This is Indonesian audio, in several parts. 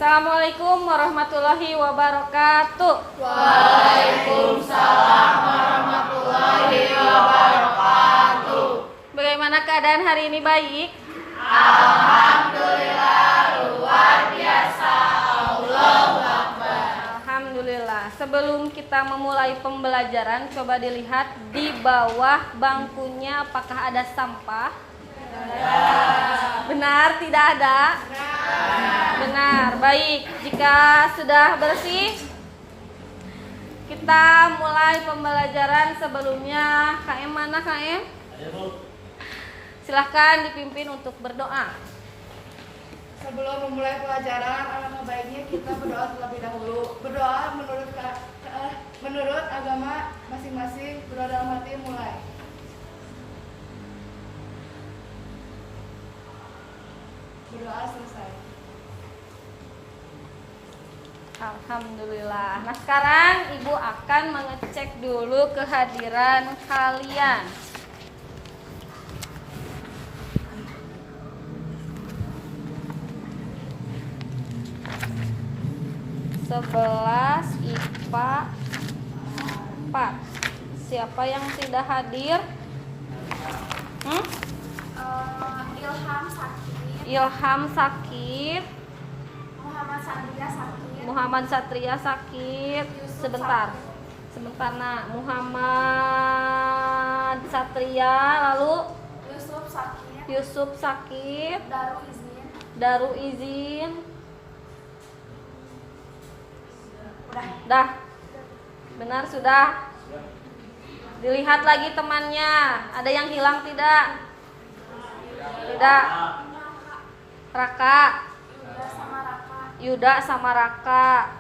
Assalamualaikum warahmatullahi wabarakatuh. Waalaikumsalam warahmatullahi wabarakatuh. Bagaimana keadaan hari ini, baik? Alhamdulillah luar biasa. Allahu Akbar. Alhamdulillah. Sebelum kita memulai pembelajaran, coba dilihat di bawah bangkunya apakah ada sampah? Benar, tidak ada? Benar, baik. Jika sudah bersih, kita mulai pembelajaran. Sebelumnya, KM mana KM? Silahkan dipimpin untuk berdoa. Sebelum memulai pelajaran, alangkah baiknya kita berdoa terlebih dahulu. Berdoa menurut agama masing-masing. Berdoa dalam hati, mulai. Berdoa selesai. Alhamdulillah. Nah, sekarang Ibu akan mengecek dulu kehadiran kalian. Sebelas IPA 4. Siapa yang tidak hadir? Ilham sakit, Ilham sakit, Muhammad Satria sakit, Muhammad Satria sakit. Yusuf Sebentar. Sebentar, nak. Muhammad Satria, lalu Yusuf sakit, Yusuf sakit, Daru izin. Dah. Benar sudah. Dilihat lagi temannya. Ada yang hilang tidak? Tidak. Raka. Yuda sama Raka.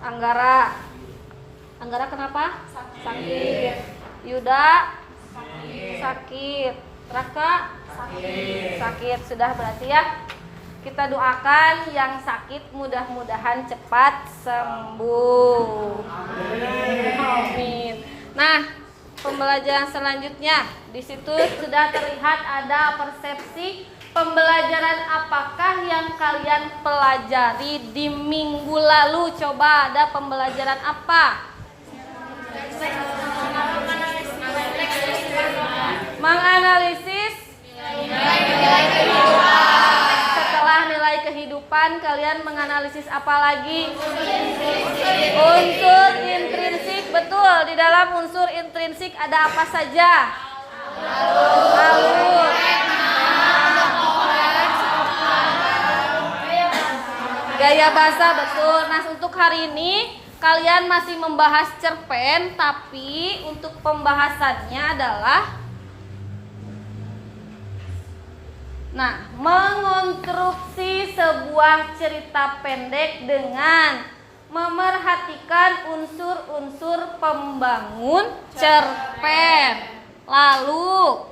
Anggara. Anggara kenapa? Sakit. Yuda sakit. Raka sakit. Sudah berarti ya. Kita doakan yang sakit mudah-mudahan cepat sembuh. Amin. Nah, pembelajaran selanjutnya di situ sudah terlihat ada persepsi pembelajaran apakah yang kalian pelajari di minggu lalu. Coba ada pembelajaran apa? Menganalisis setelah nilai kehidupan, kalian menganalisis apa lagi? Unsur intrinsik. Betul, di dalam unsur intrinsik ada apa saja? Alur. Gaya bahasa, betul. Nah, untuk hari ini kalian masih membahas cerpen, tapi untuk pembahasannya adalah mengonstruksi sebuah cerita pendek dengan memerhatikan unsur-unsur pembangun cerpen. Lalu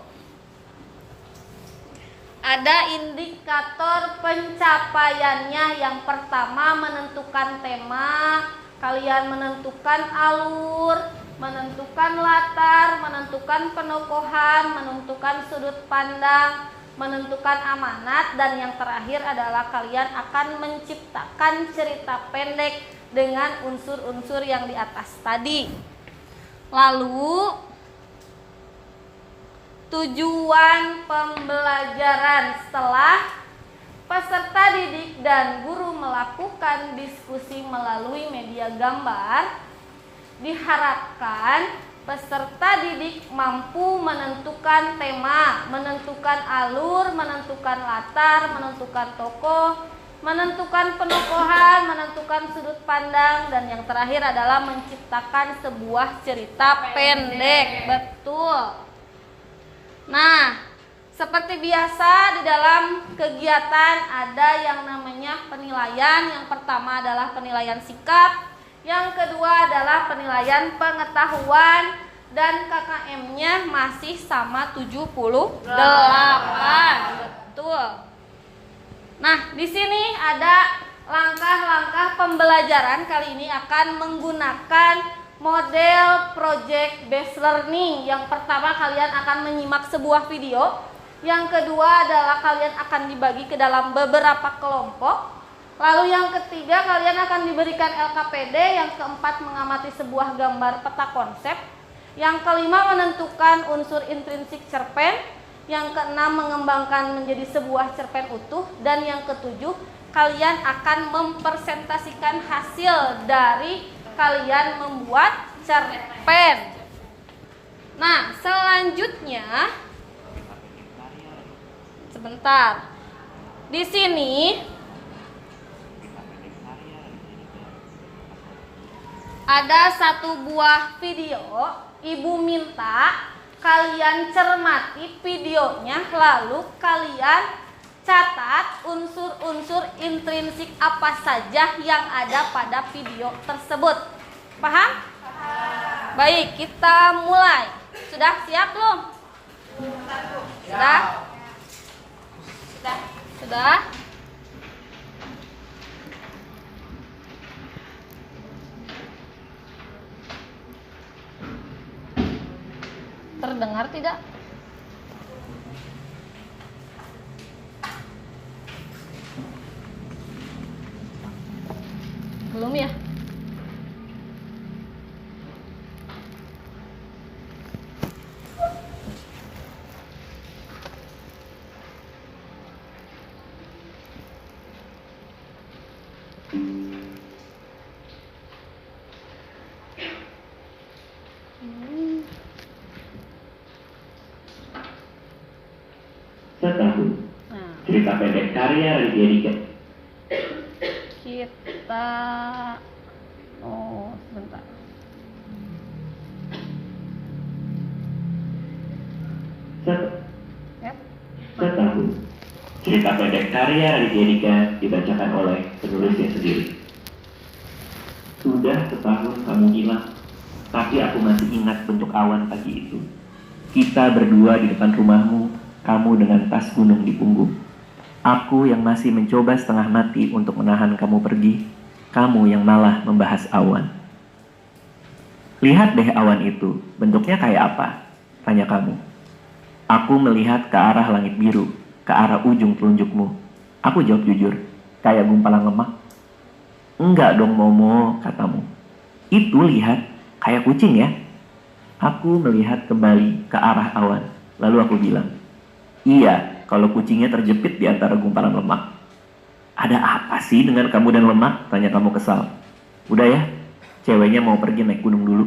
ada indikator pencapaiannya. Yang pertama menentukan tema, kalian menentukan alur, menentukan latar, menentukan penokohan, menentukan sudut pandang, menentukan amanat, dan yang terakhir adalah kalian akan menciptakan cerita pendek dengan unsur-unsur yang di atas tadi. Lalu tujuan pembelajaran setelah peserta didik dan guru melakukan diskusi melalui media gambar, diharapkan peserta didik mampu menentukan tema, menentukan alur, menentukan latar, menentukan tokoh, menentukan penokohan, menentukan sudut pandang, dan yang terakhir adalah menciptakan sebuah cerita pendek. Betul. Nah, seperti biasa di dalam kegiatan ada yang namanya penilaian. Yang pertama adalah penilaian sikap, yang kedua adalah penilaian pengetahuan, dan KKM-nya masih sama 78. Betul. Nah, di sini ada langkah-langkah pembelajaran. Kali ini akan menggunakan model project based learning. Yang pertama, kalian akan menyimak sebuah video. Yang kedua adalah kalian akan dibagi ke dalam beberapa kelompok. Lalu yang ketiga, kalian akan diberikan LKPD. Yang keempat, mengamati sebuah gambar peta konsep. Yang kelima, menentukan unsur intrinsik cerpen. Yang keenam, mengembangkan menjadi sebuah cerpen utuh. Dan yang ketujuh, kalian akan mempresentasikan hasil dari kalian membuat cerpen. Nah, selanjutnya sebentar. Di sini ada satu buah video. Ibu minta kalian cermati videonya, lalu kalian catat unsur-unsur intrinsik apa saja yang ada pada video tersebut. Paham? Baik, kita mulai. Sudah siap belum? Sudah? Sudah? Terdengar tidak? Belum ya? Setahun. Cerita pendek karya Raditya Dika. Kita sebentar. Setahun. Cerita pendek karya Raditya Dika dibacakan oleh penulisnya sendiri. Sudah setahun kamu hilang, tapi aku masih ingat bentuk awan pagi itu. Kita berdua di depan rumahmu, kamu dengan tas gunung di punggung. Aku yang masih mencoba setengah mati untuk menahan kamu pergi, kamu yang malah membahas awan. Lihat deh awan itu, bentuknya kayak apa? Tanya kamu. Aku melihat ke arah langit biru, ke arah ujung telunjukmu. Aku jawab jujur, kayak gumpalan lemak. Enggak dong Momo, katamu. Itu lihat, kayak kucing ya. Aku melihat kembali ke arah awan, lalu aku bilang, iya, kalau kucingnya terjepit di antara gumpalan lemak. Ada apa sih dengan kamu dan lemak? Tanya kamu kesal. Udah ya, ceweknya mau pergi naik gunung dulu.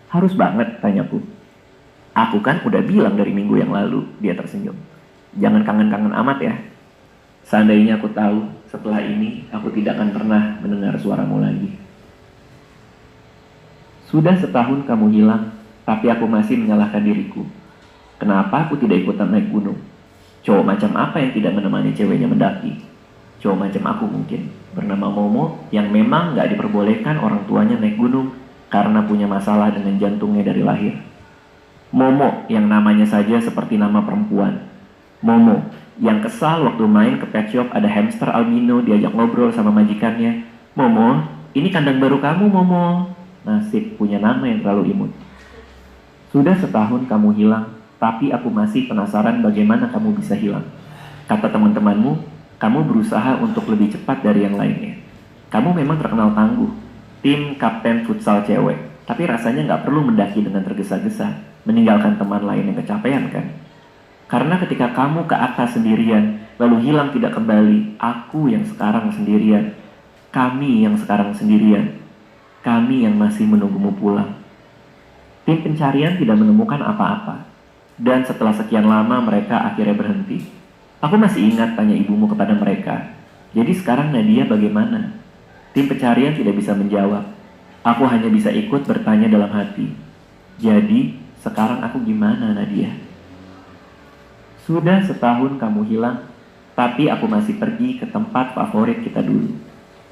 Harus banget, tanyaku. Aku kan udah bilang dari minggu yang lalu, dia tersenyum. Jangan kangen-kangen amat ya. Seandainya aku tahu, setelah ini aku tidak akan pernah mendengar suaramu lagi. Sudah setahun kamu hilang, tapi aku masih menyalahkan diriku. Kenapa aku tidak ikutan naik gunung? Cowok macam apa yang tidak menemani ceweknya mendaki? Cowok macam aku mungkin, bernama Momo, yang memang gak diperbolehkan orang tuanya naik gunung karena punya masalah dengan jantungnya dari lahir. Momo yang namanya saja seperti nama perempuan. Momo yang kesal waktu main ke pet shop ada hamster albino diajak ngobrol sama majikannya. Momo, ini kandang baru kamu Momo. Nasib punya nama yang terlalu imut. Sudah setahun kamu hilang, tapi aku masih penasaran bagaimana kamu bisa hilang. Kata teman-temanmu, kamu berusaha untuk lebih cepat dari yang lainnya. Kamu memang terkenal tangguh, tim kapten futsal cewek, tapi rasanya nggak perlu mendaki dengan tergesa-gesa, meninggalkan teman lain yang kecapean kan? Karena ketika kamu ke atas sendirian, lalu hilang tidak kembali, aku yang sekarang sendirian, kami yang sekarang sendirian, kami yang masih menunggumu pulang. Tim pencarian tidak menemukan apa-apa, dan setelah sekian lama mereka akhirnya berhenti. Aku masih ingat tanya ibumu kepada mereka, jadi sekarang Nadia bagaimana? Tim pencarian tidak bisa menjawab. Aku hanya bisa ikut bertanya dalam hati. Jadi, sekarang aku gimana Nadia? Sudah setahun kamu hilang, tapi aku masih pergi ke tempat favorit kita dulu.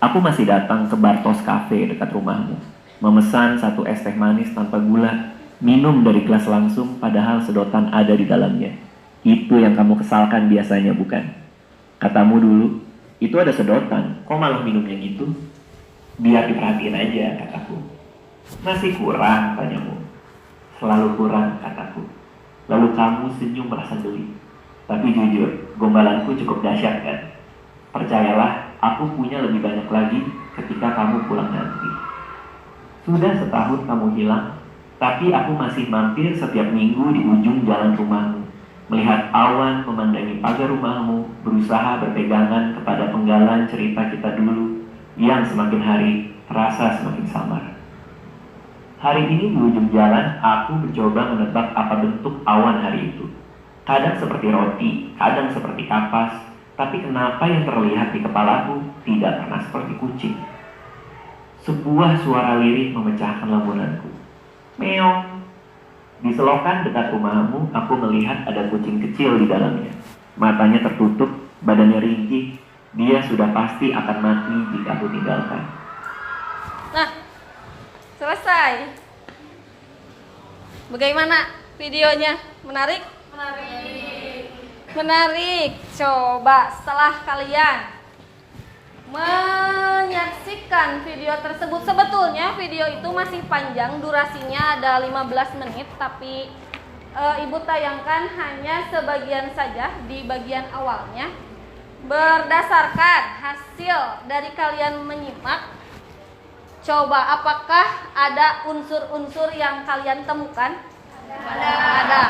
Aku masih datang ke Bartos Cafe dekat rumahmu, memesan satu es teh manis tanpa gula, minum dari gelas langsung padahal sedotan ada di dalamnya. Itu yang kamu kesalkan biasanya bukan? Katamu dulu, itu ada sedotan, kok malah minumnya gitu? Biar diperhatiin aja, kataku. Masih kurang, tanyamu. Selalu kurang, kataku. Lalu kamu senyum merasa geli. Tapi jujur, gombalanku cukup dahsyat kan? Percayalah, aku punya lebih banyak lagi ketika kamu pulang nanti. Sudah setahun kamu hilang, tapi aku masih mampir setiap minggu di ujung jalan rumahmu, melihat awan memandangi pagar rumahmu, berusaha berpegangan kepada penggalan cerita kita dulu yang semakin hari terasa semakin samar. Hari ini di ujung jalan, aku mencoba menebak apa bentuk awan hari itu. Kadang seperti roti, kadang seperti kapas, tapi kenapa yang terlihat di kepalaku tidak pernah seperti kucing? Sebuah suara lirih memecahkan lamunanku. Meong. Di selokan dekat rumahmu, aku melihat ada kucing kecil di dalamnya. Matanya tertutup, badannya ringkih. Dia sudah pasti akan mati jika aku tinggalkan. Nah, selesai. Bagaimana videonya? Menarik? Menarik. Coba setelah kalian menyaksikan video tersebut, sebetulnya video itu masih panjang, durasinya ada 15 menit, tapi Ibu tayangkan hanya sebagian saja di bagian awalnya. Berdasarkan hasil dari kalian menyimak, coba apakah ada unsur-unsur yang kalian temukan? Ada.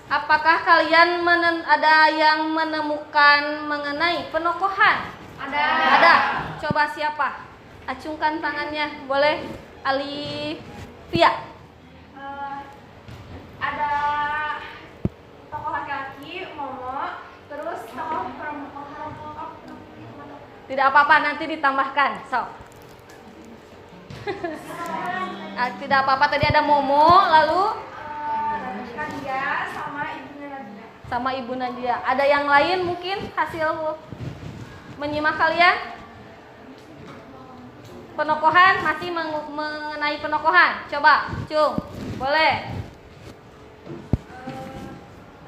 Apakah kalian ada yang menemukan mengenai penokohan? Ada. Coba siapa? Acungkan tangannya. Boleh? Alivia. Ada tokoh laki-laki, Momo, terus tokoh perempuan. Tidak apa-apa, nanti ditambahkan. Sok. Tidak apa-apa, tadi ada Momo, lalu Nadia sama ibunya Nadia. sama Ibu Nadia. Ada yang lain mungkin hasil menyimak kalian? Penokohan, masih mengenai penokohan. Coba, Cung, boleh.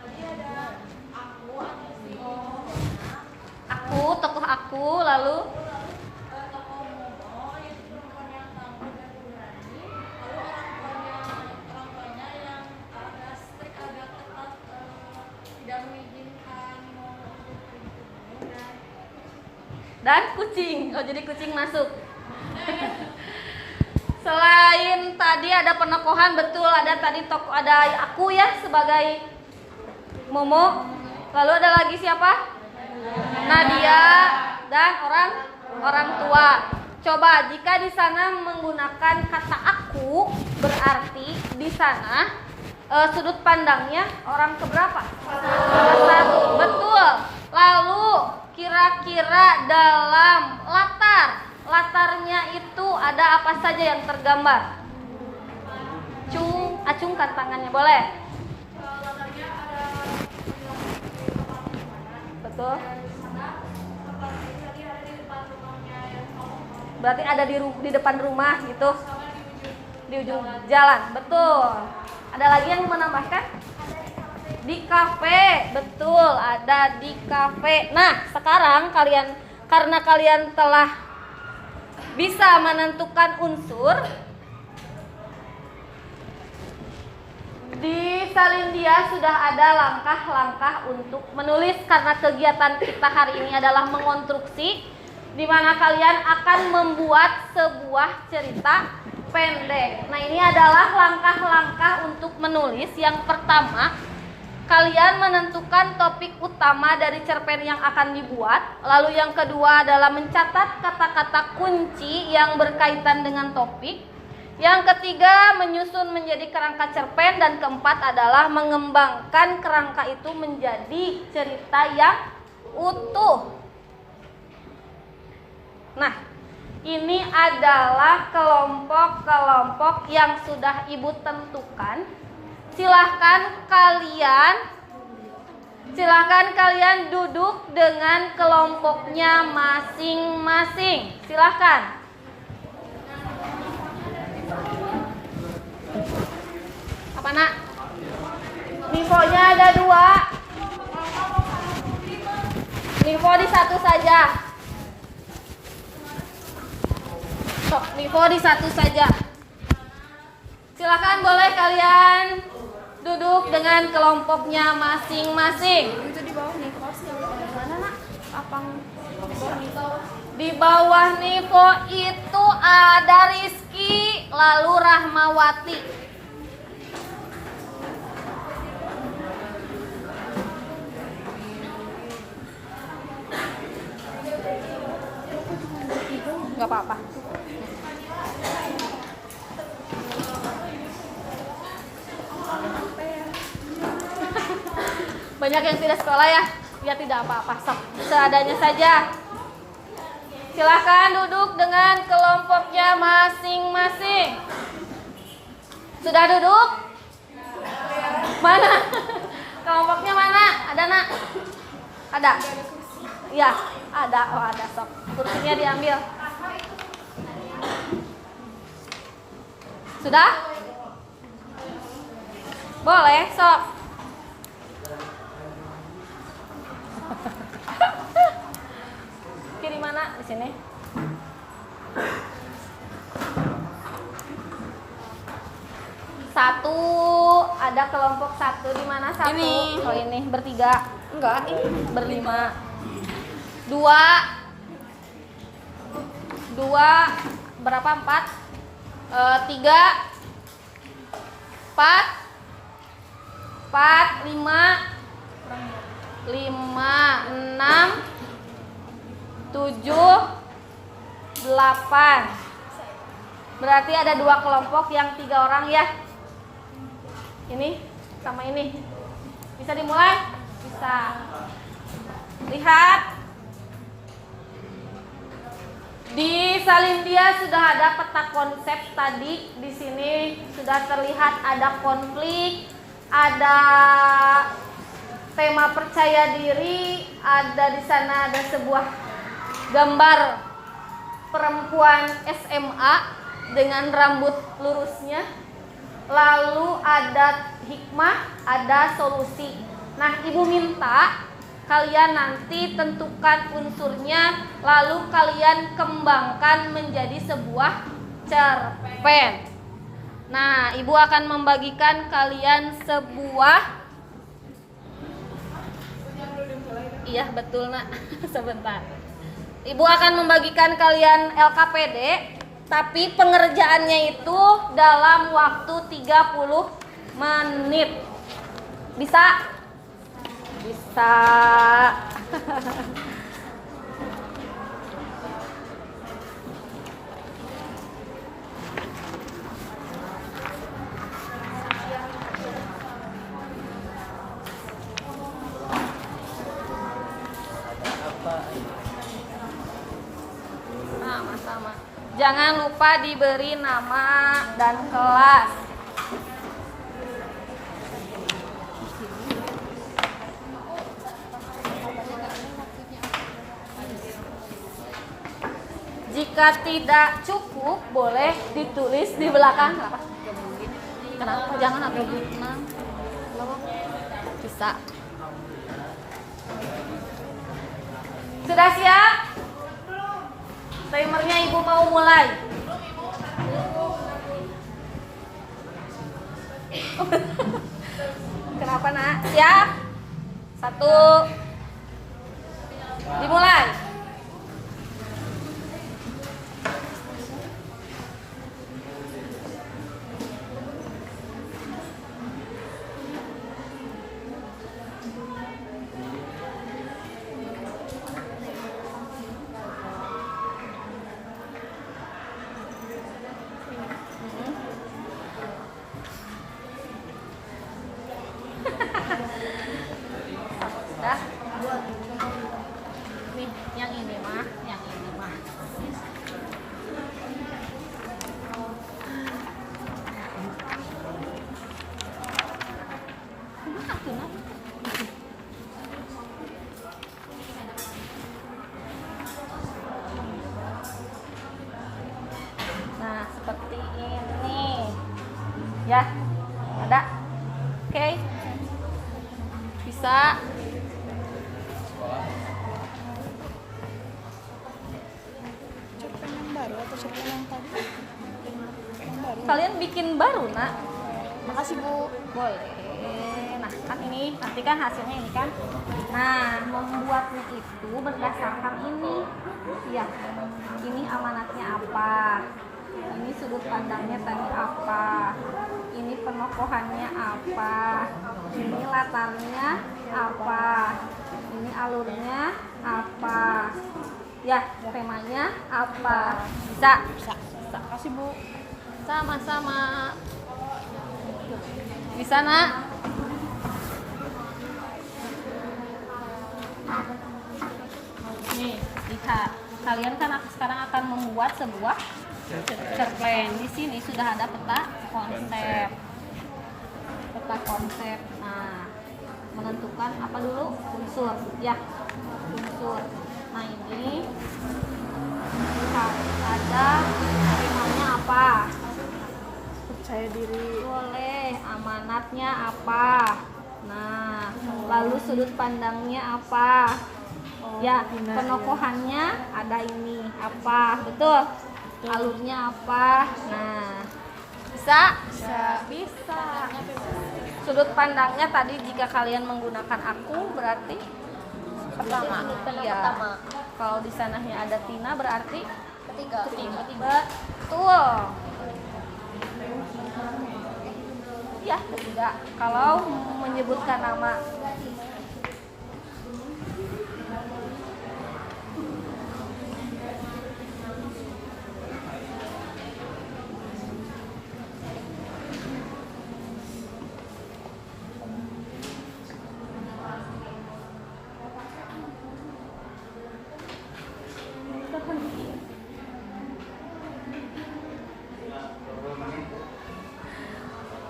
Tadi ada aku atau si Aku, tokoh aku, lalu tokoh Momo, itu perempuan yang tangguh dan berani. Lalu orang tuanya yang agak strict, agak ketat, tidak mengizinkan Momo untuk pergi ke gunung, dan kucing. Oh, jadi kucing masuk. Selain tadi ada penokohan, betul, ada tadi ada aku ya sebagai Momo. Lalu ada lagi siapa? Nadia dan orang tua. Coba jika di sana menggunakan kata aku, berarti di sana sudut pandangnya orang keberapa? Satu. Betul. Lalu kira-kira dalam latarnya itu ada apa saja yang tergambar? Acungkan tangannya, boleh? latarnya ada Betul. di sana seperti tadi ada di depan rumahnya yang Berarti ada di depan rumah gitu, sama di ujung jalan. Betul. Ada lagi yang menambahkan? Di kafe, betul, ada di kafe. Nah, sekarang karena kalian telah bisa menentukan unsur, di Salindia sudah ada langkah-langkah untuk menulis, karena kegiatan kita hari ini adalah mengonstruksi, di mana kalian akan membuat sebuah cerita pendek. Nah, ini adalah langkah-langkah untuk menulis. Yang pertama, kalian menentukan topik utama dari cerpen yang akan dibuat. Lalu yang kedua adalah mencatat kata-kata kunci yang berkaitan dengan topik. Yang ketiga, menyusun menjadi kerangka cerpen. Dan keempat adalah mengembangkan kerangka itu menjadi cerita yang utuh. Nah, ini adalah kelompok-kelompok yang sudah Ibu tentukan. Silahkan kalian duduk dengan kelompoknya masing-masing. Silahkan. Apa nak? Nivonya ada 2. Nivo di satu saja. Sok, Nivo di satu saja. Silakan, boleh kalian duduk dengan kelompoknya masing-masing. Itu di bawah nih, kelas yang mana nak? Lapang di bawah nih. Di bawah Nivo itu ada Rizky, lalu Rahmawati. Gak apa-apa. Banyak yang tidak sekolah ya? Ya tidak apa-apa, sok seadanya saja. Silahkan duduk dengan kelompoknya masing-masing. Sudah duduk? Mana? Kelompoknya mana? Ada nak? Ada? Ya, ada. Oh ada, sok. Kursinya diambil. Sudah? Boleh, sok. Kiri mana? Di sini. Satu, ada kelompok satu di mana satu? Ini. Oh ini bertiga. Enggak, ini Berlima. Dua. Berapa? Empat. Tiga. Empat. Lima. Enam. 7, 8. Berarti ada 2 kelompok yang 3 orang ya. Ini sama ini. Bisa dimulai? Bisa. Lihat. Di Salindia sudah ada peta konsep tadi. Di sini sudah terlihat ada konflik, ada tema percaya diri, ada di sana ada sebuah gambar perempuan SMA dengan rambut lurusnya. Lalu ada hikmah, ada solusi. Nah, Ibu minta kalian nanti tentukan unsurnya, lalu kalian kembangkan menjadi sebuah cerpen. Nah, Ibu akan membagikan kalian sebuah. Iya, betul nak. Sebentar. Ibu akan membagikan kalian LKPD, tapi pengerjaannya itu dalam waktu 30 menit. Bisa? Bisa. Sama-sama. Jangan lupa diberi nama dan kelas. Jika tidak cukup, boleh ditulis di belakang. Kenapa? Jangan atau tenang. Bisa. Sudah siap? Timernya Ibu mau mulai. Kenapa nak? Siap? 1. Dimulai. Sudah? Nih, yang ini mah. Nah, seperti ini. Ya, ada? Oke. Bisa. cerpen yang baru atau cerpen yang tadi? Yang baru. Kalian bikin baru, nak? Makasih Bu. Boleh. Nah, kan ini nanti kan hasilnya ini kan. Nah, membuatnya itu berdasarkan ini. Ya, ini amanatnya apa? Ini sudut pandangnya tadi apa? Ini penokohannya apa? Ini latarnya apa? Ini alurnya apa? Ya, temanya apa? Bisa. Kasih Bu. Sama-sama. Bisa, Nak? Nih, lihat. Kalian kan sekarang akan membuat sebuah cerpen. Di sini sudah ada peta konsep. Peta konsep. Nah, menentukan apa dulu? Unsur. Ya, unsur. Nah, ini lihat ada temanya apa? Percaya diri. Boleh, amanatnya apa? Nah, lalu sudut pandangnya apa? Ya, penokohannya ada ini apa? Betul? Alurnya apa? Nah, bisa? Bisa. Sudut pandangnya tadi jika kalian menggunakan aku berarti pertama. Iya. Kalau di sananya ada Tina berarti ketiga. Betul. Ya, ketiga. Kalau menyebutkan nama.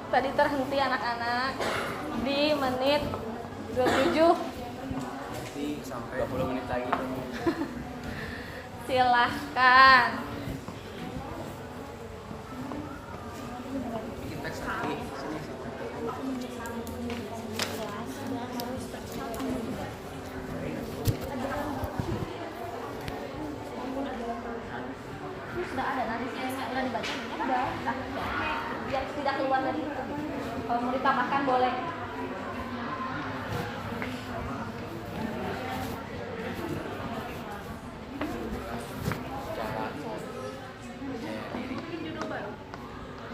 Tadi terhenti anak-anak di menit 27. Sampai 20 menit lagi. Silahkan. Bikin teks lagi. Sini. Sudah ada nanti sudah dibaca. Sudah. Biar tidak keluar dari itu. Kalau mau ditambahkan boleh.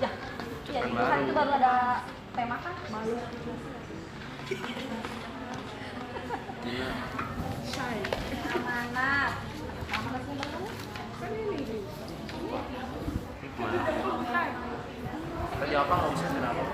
Ya, ya di hari itu baru ada tema kan malu. Amanat. Amanatnya baru. Tadi apa nggak bisa kenapa?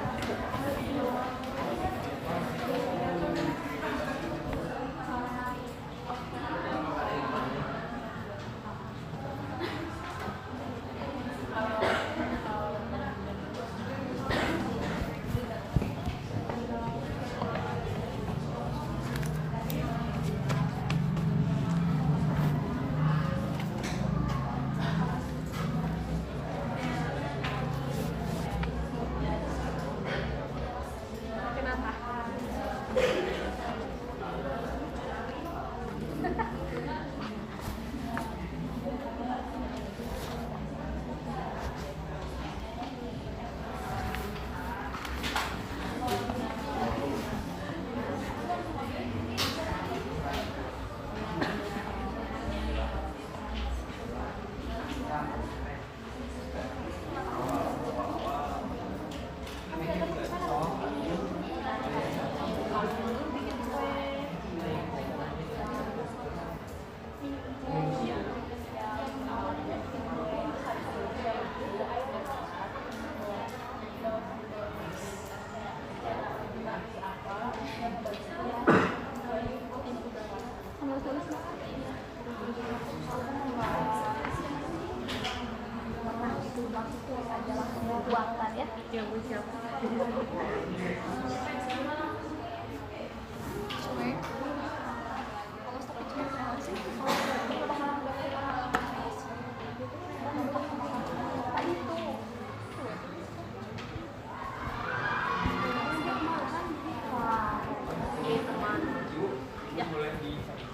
Buangkan ya. Ya,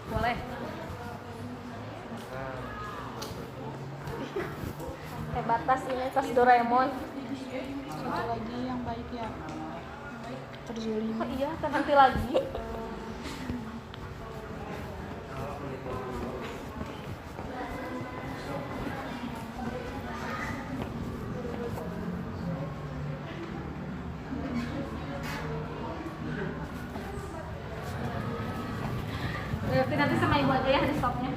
boleh. Hebat tas ini tas Doraemon. Satu lagi yang baik ya. Terzolimi. Oh iya, kan nanti lagi. Berarti nanti sama ibu aja ya di stopnya.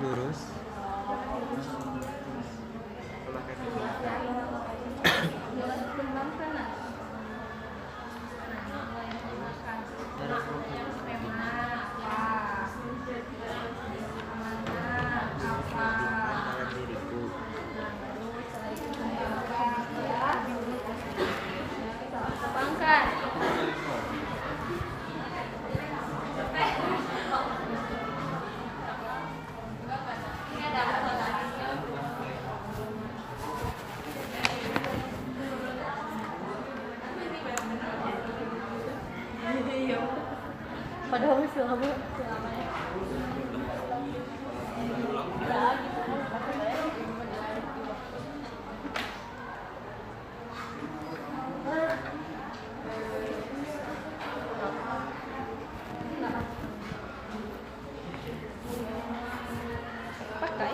Lurus. Padahal selama pakai.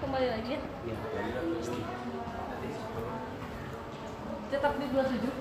Kembali lagi. Tetap di 27.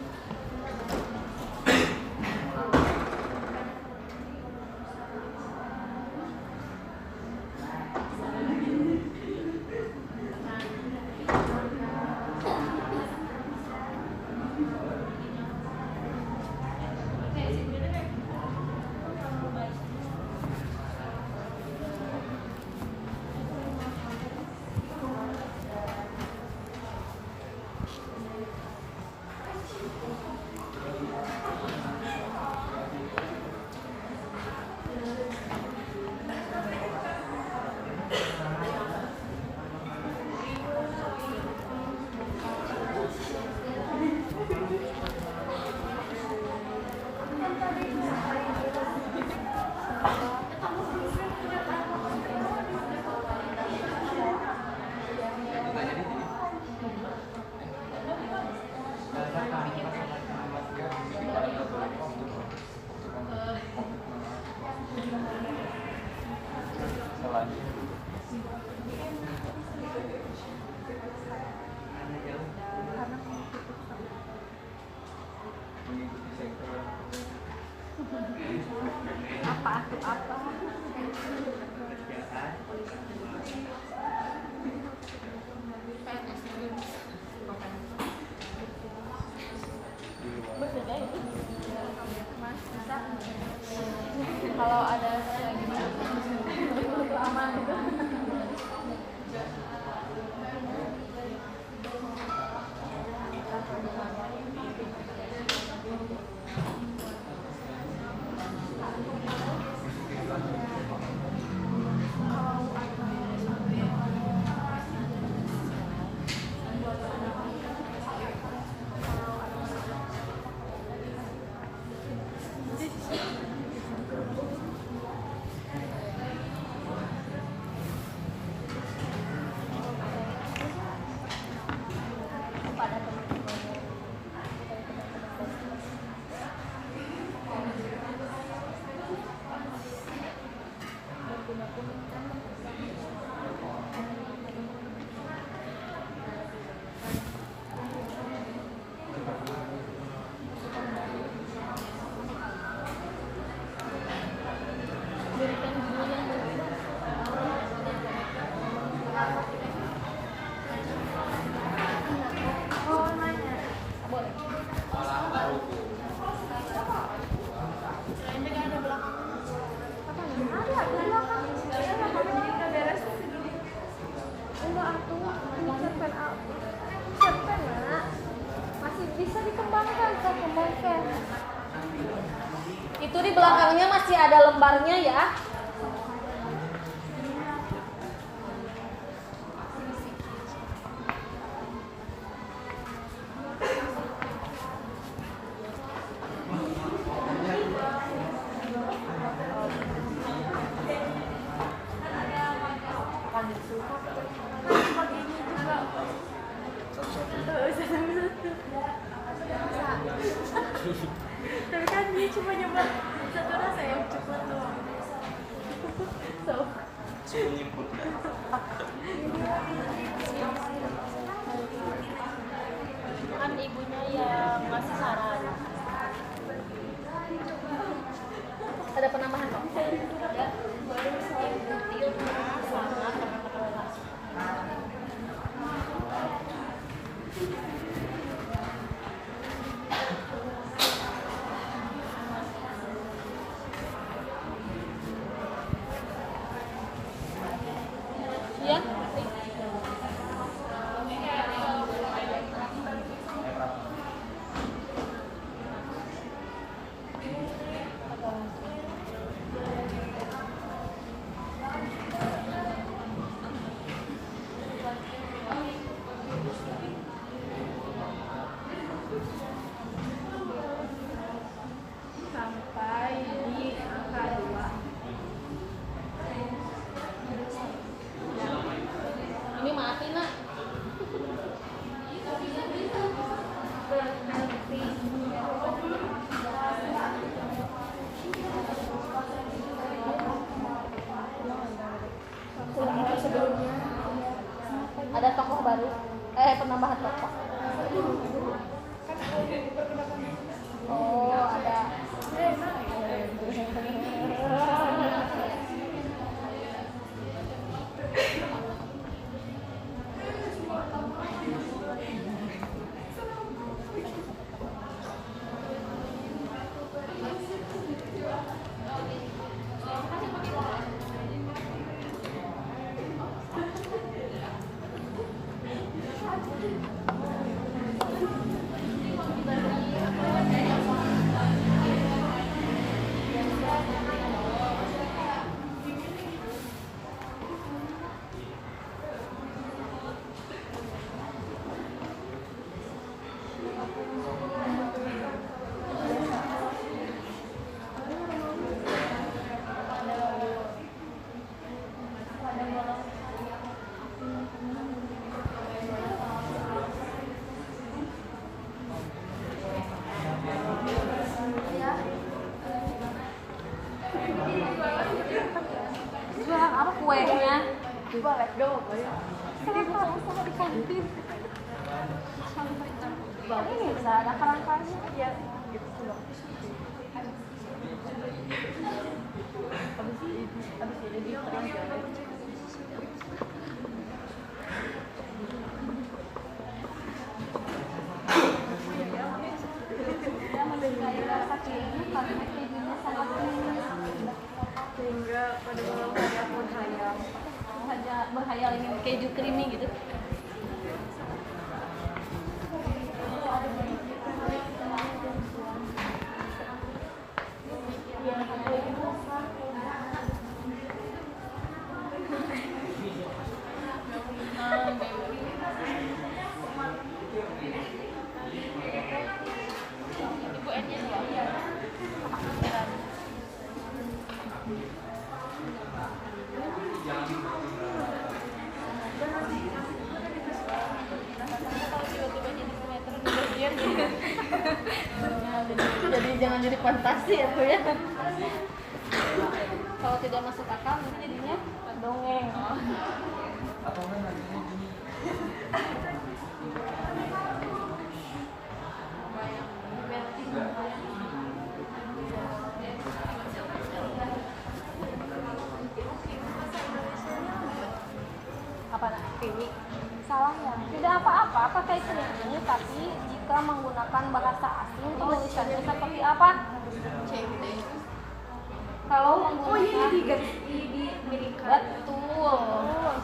Kalau ada lagi aman gitu. Itu di belakangnya masih ada lembarnya ya. Tapi kan dia cuma nyoba satu rasa yang cepat doang. Kan ibunya yang ngasih saran. Ada penambahan kok. Ya, baru saya butil sama teman-teman. Ya. Sampai di angka 2. Ini mati nak. Ada tokoh baru. Penambahan tokoh. Oh, ada. Jualan apa kuenya? Boleh dong, boleh. Sama di kantin. Ini bisa ada kerangkanya. Ya, gitu. Habis ini di kerangka. Sehingga pada malam hari aku berhayal. Saja berhayal ingin keju creamy gitu. Jadi jangan jadi fantasi ya tuh ya. Kalau tidak masuk akal nanti jadinya dongeng. Apa nak? Pilih. Salah ya? Tidak apa-apa, pakai ini, tapi jika menggunakan bahasa asing tulisannya seperti apa? Kalau menggunakan di Amerika. betul.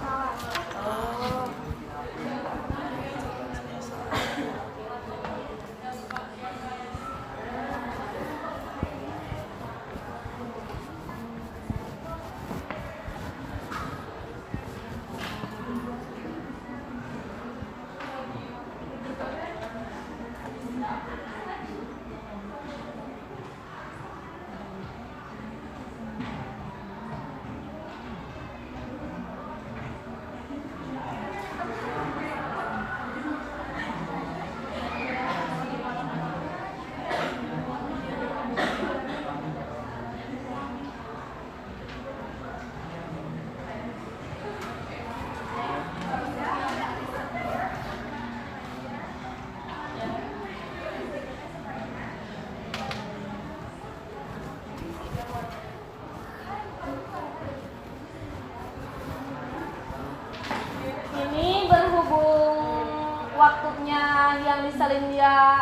Salah. Oh. Ini berhubung waktunya yang disalin dia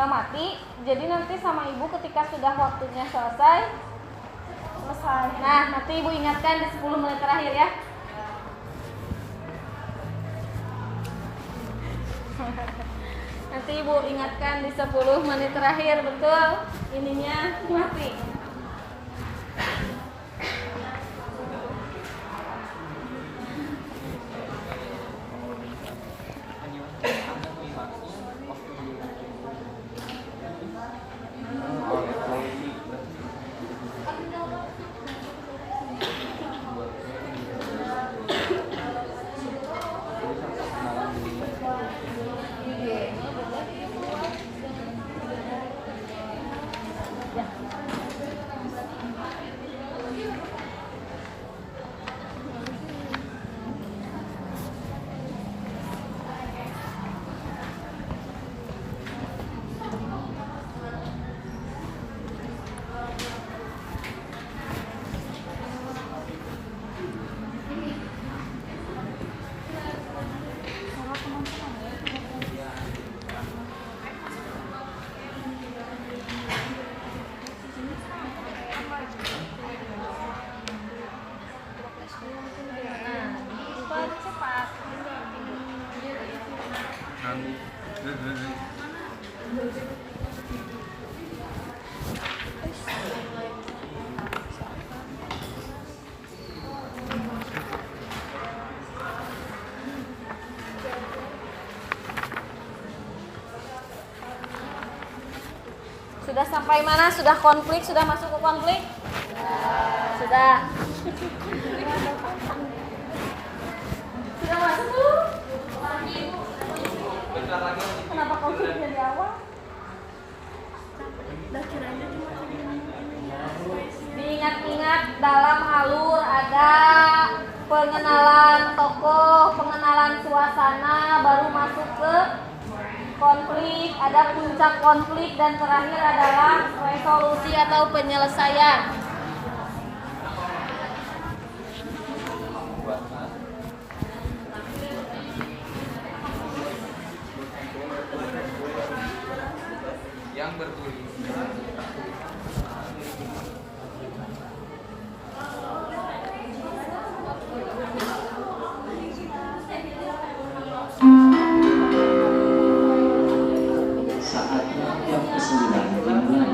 mati, jadi nanti sama ibu ketika sudah waktunya selesai. Nah, nanti ibu ingatkan di 10 menit terakhir ya. Nanti ibu ingatkan di 10 menit terakhir, betul ininya mati. Sudah sampai mana? Sudah konflik? Sudah masuk ke konflik? Sudah. Sudah masuk tuh? Kenapa konfliknya di awal? Diingat-ingat dalam alur ada pengenalan tokoh, pengenalan suasana, baru masuk ke konflik, ada puncak konflik, dan terakhir adalah resolusi atau penyelesaian. Yang bertulis. Saatnya yang ke-9 dimulai.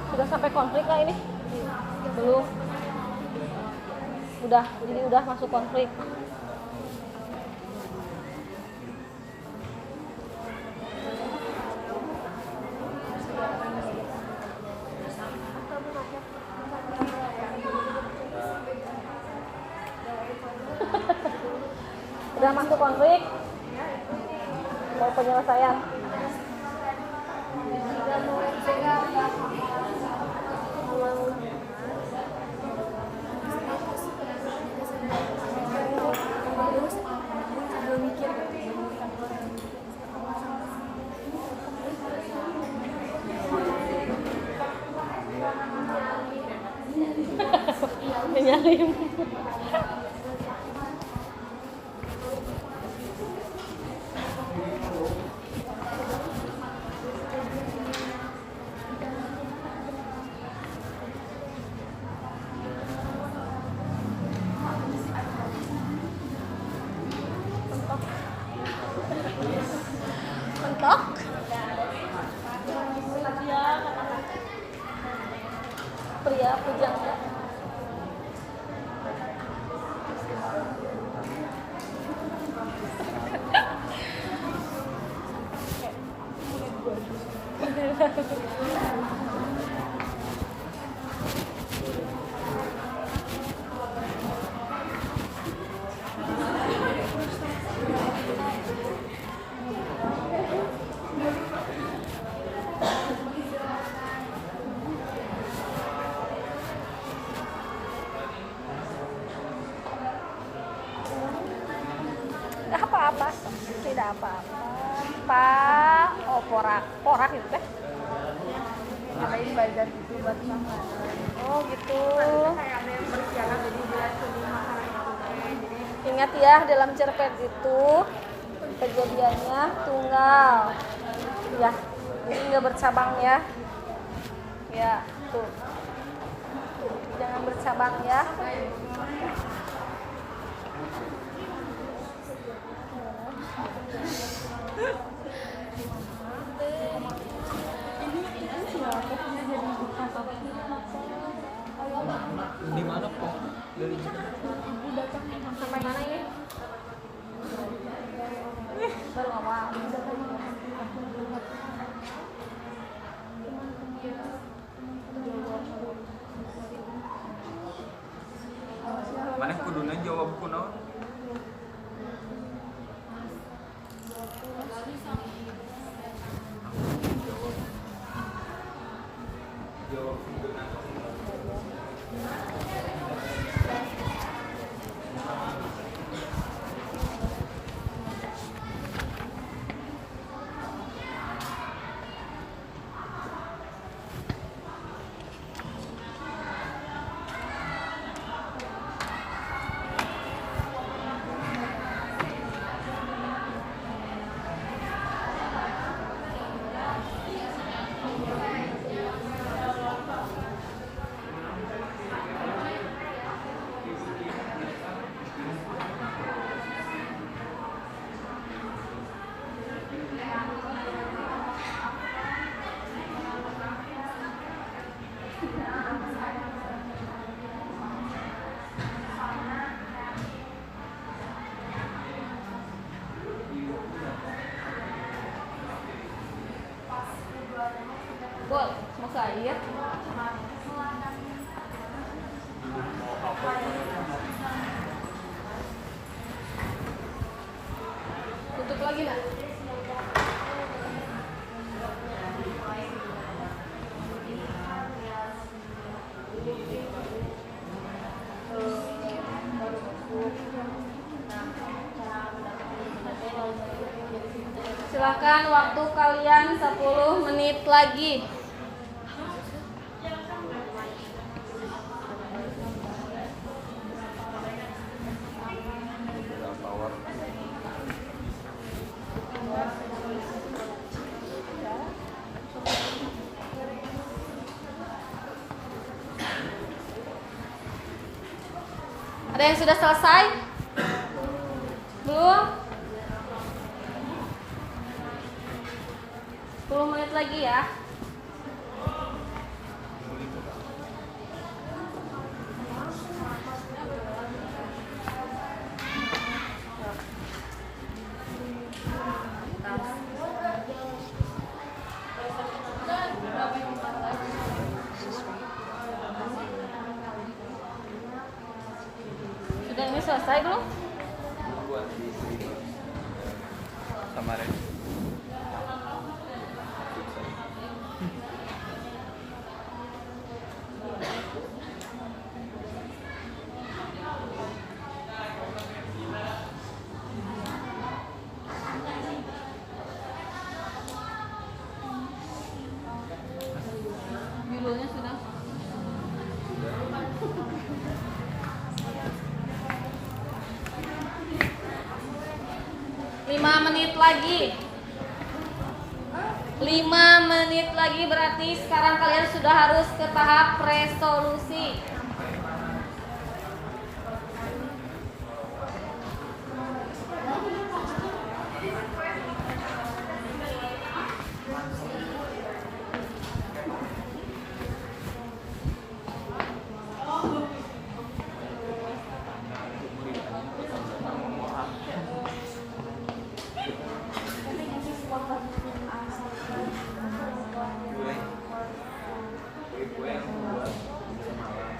Sudah sampai konflik nggak ini? Belum. Udah, jadi udah masuk konflik. Udah masuk konflik. Mau penyelesaian. Menyalim. Mentok. Pria pujangga. Tidak apa-apa, tidak apa-apa. Pak, oh porak itu teh. Ada ini bazar gitu buat makanan. Oh gitu. Kayak ada yang berkhianat jadi jelas lebih makanan itu. Jadi Ingat ya, dalam cerpen itu kejadiannya tunggal. Ya, ini nggak bercabang ya. Ya, tuh. Jangan bercabang ya. Di mana kok? Dari Sampai mana ini? Baru awal. mana kuduna jawab kuno? lagi nak. Silakan, waktu kalian 10 menit lagi. Ada yang sudah selesai? Belum? 10 menit lagi ya. Sudah ini selesai belum? Buat sama Ren. Judulnya sudah. Lima menit lagi. 5 menit lagi berarti sekarang kalian sudah harus ke tahap resolusi. Kue yang buat semalam.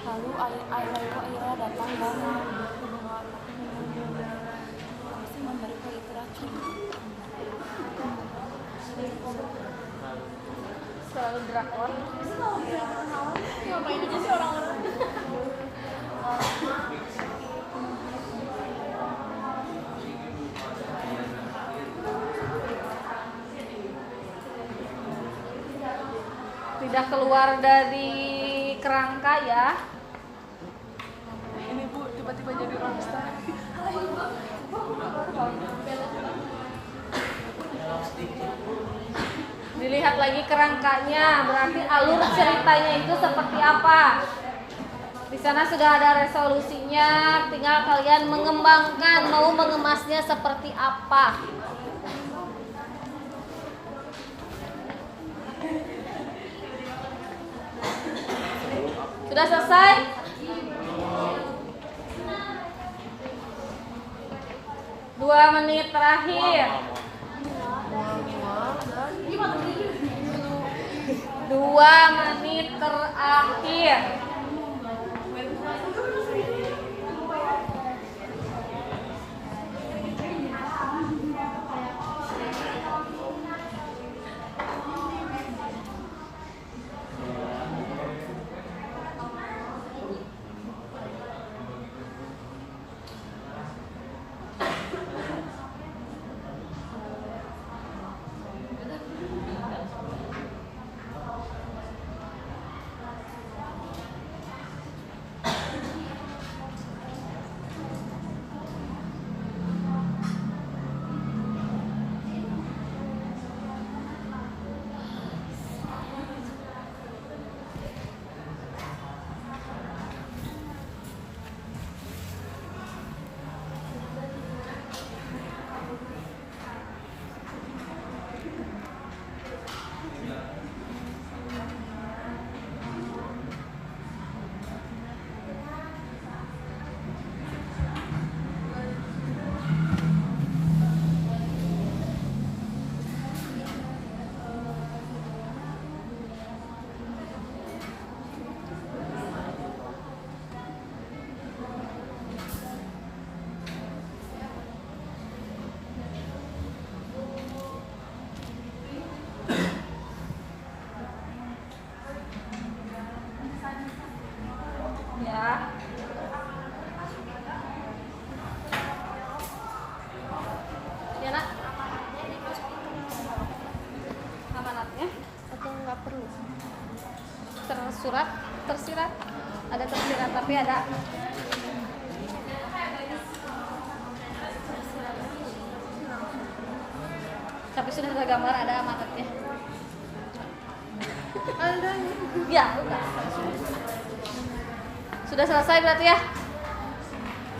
Lalu Aira datang dan masih memberikan interaksi. Selalu drakor. Ngapain aja sih orang-orang? Tidak keluar dari kerangka ya. Ini Bu tiba-tiba jadi rockstar. Dilihat lagi kerangkanya, berarti alur ceritanya itu seperti apa. Di sana sudah ada resolusinya, tinggal kalian mengembangkan mau mengemasnya seperti apa. Sudah selesai? Dua menit terakhir. 2 menit terakhir. Tapi ada. Tapi sudah tergambar ada matanya. Ada. Ya, udah. Sudah selesai berarti ya?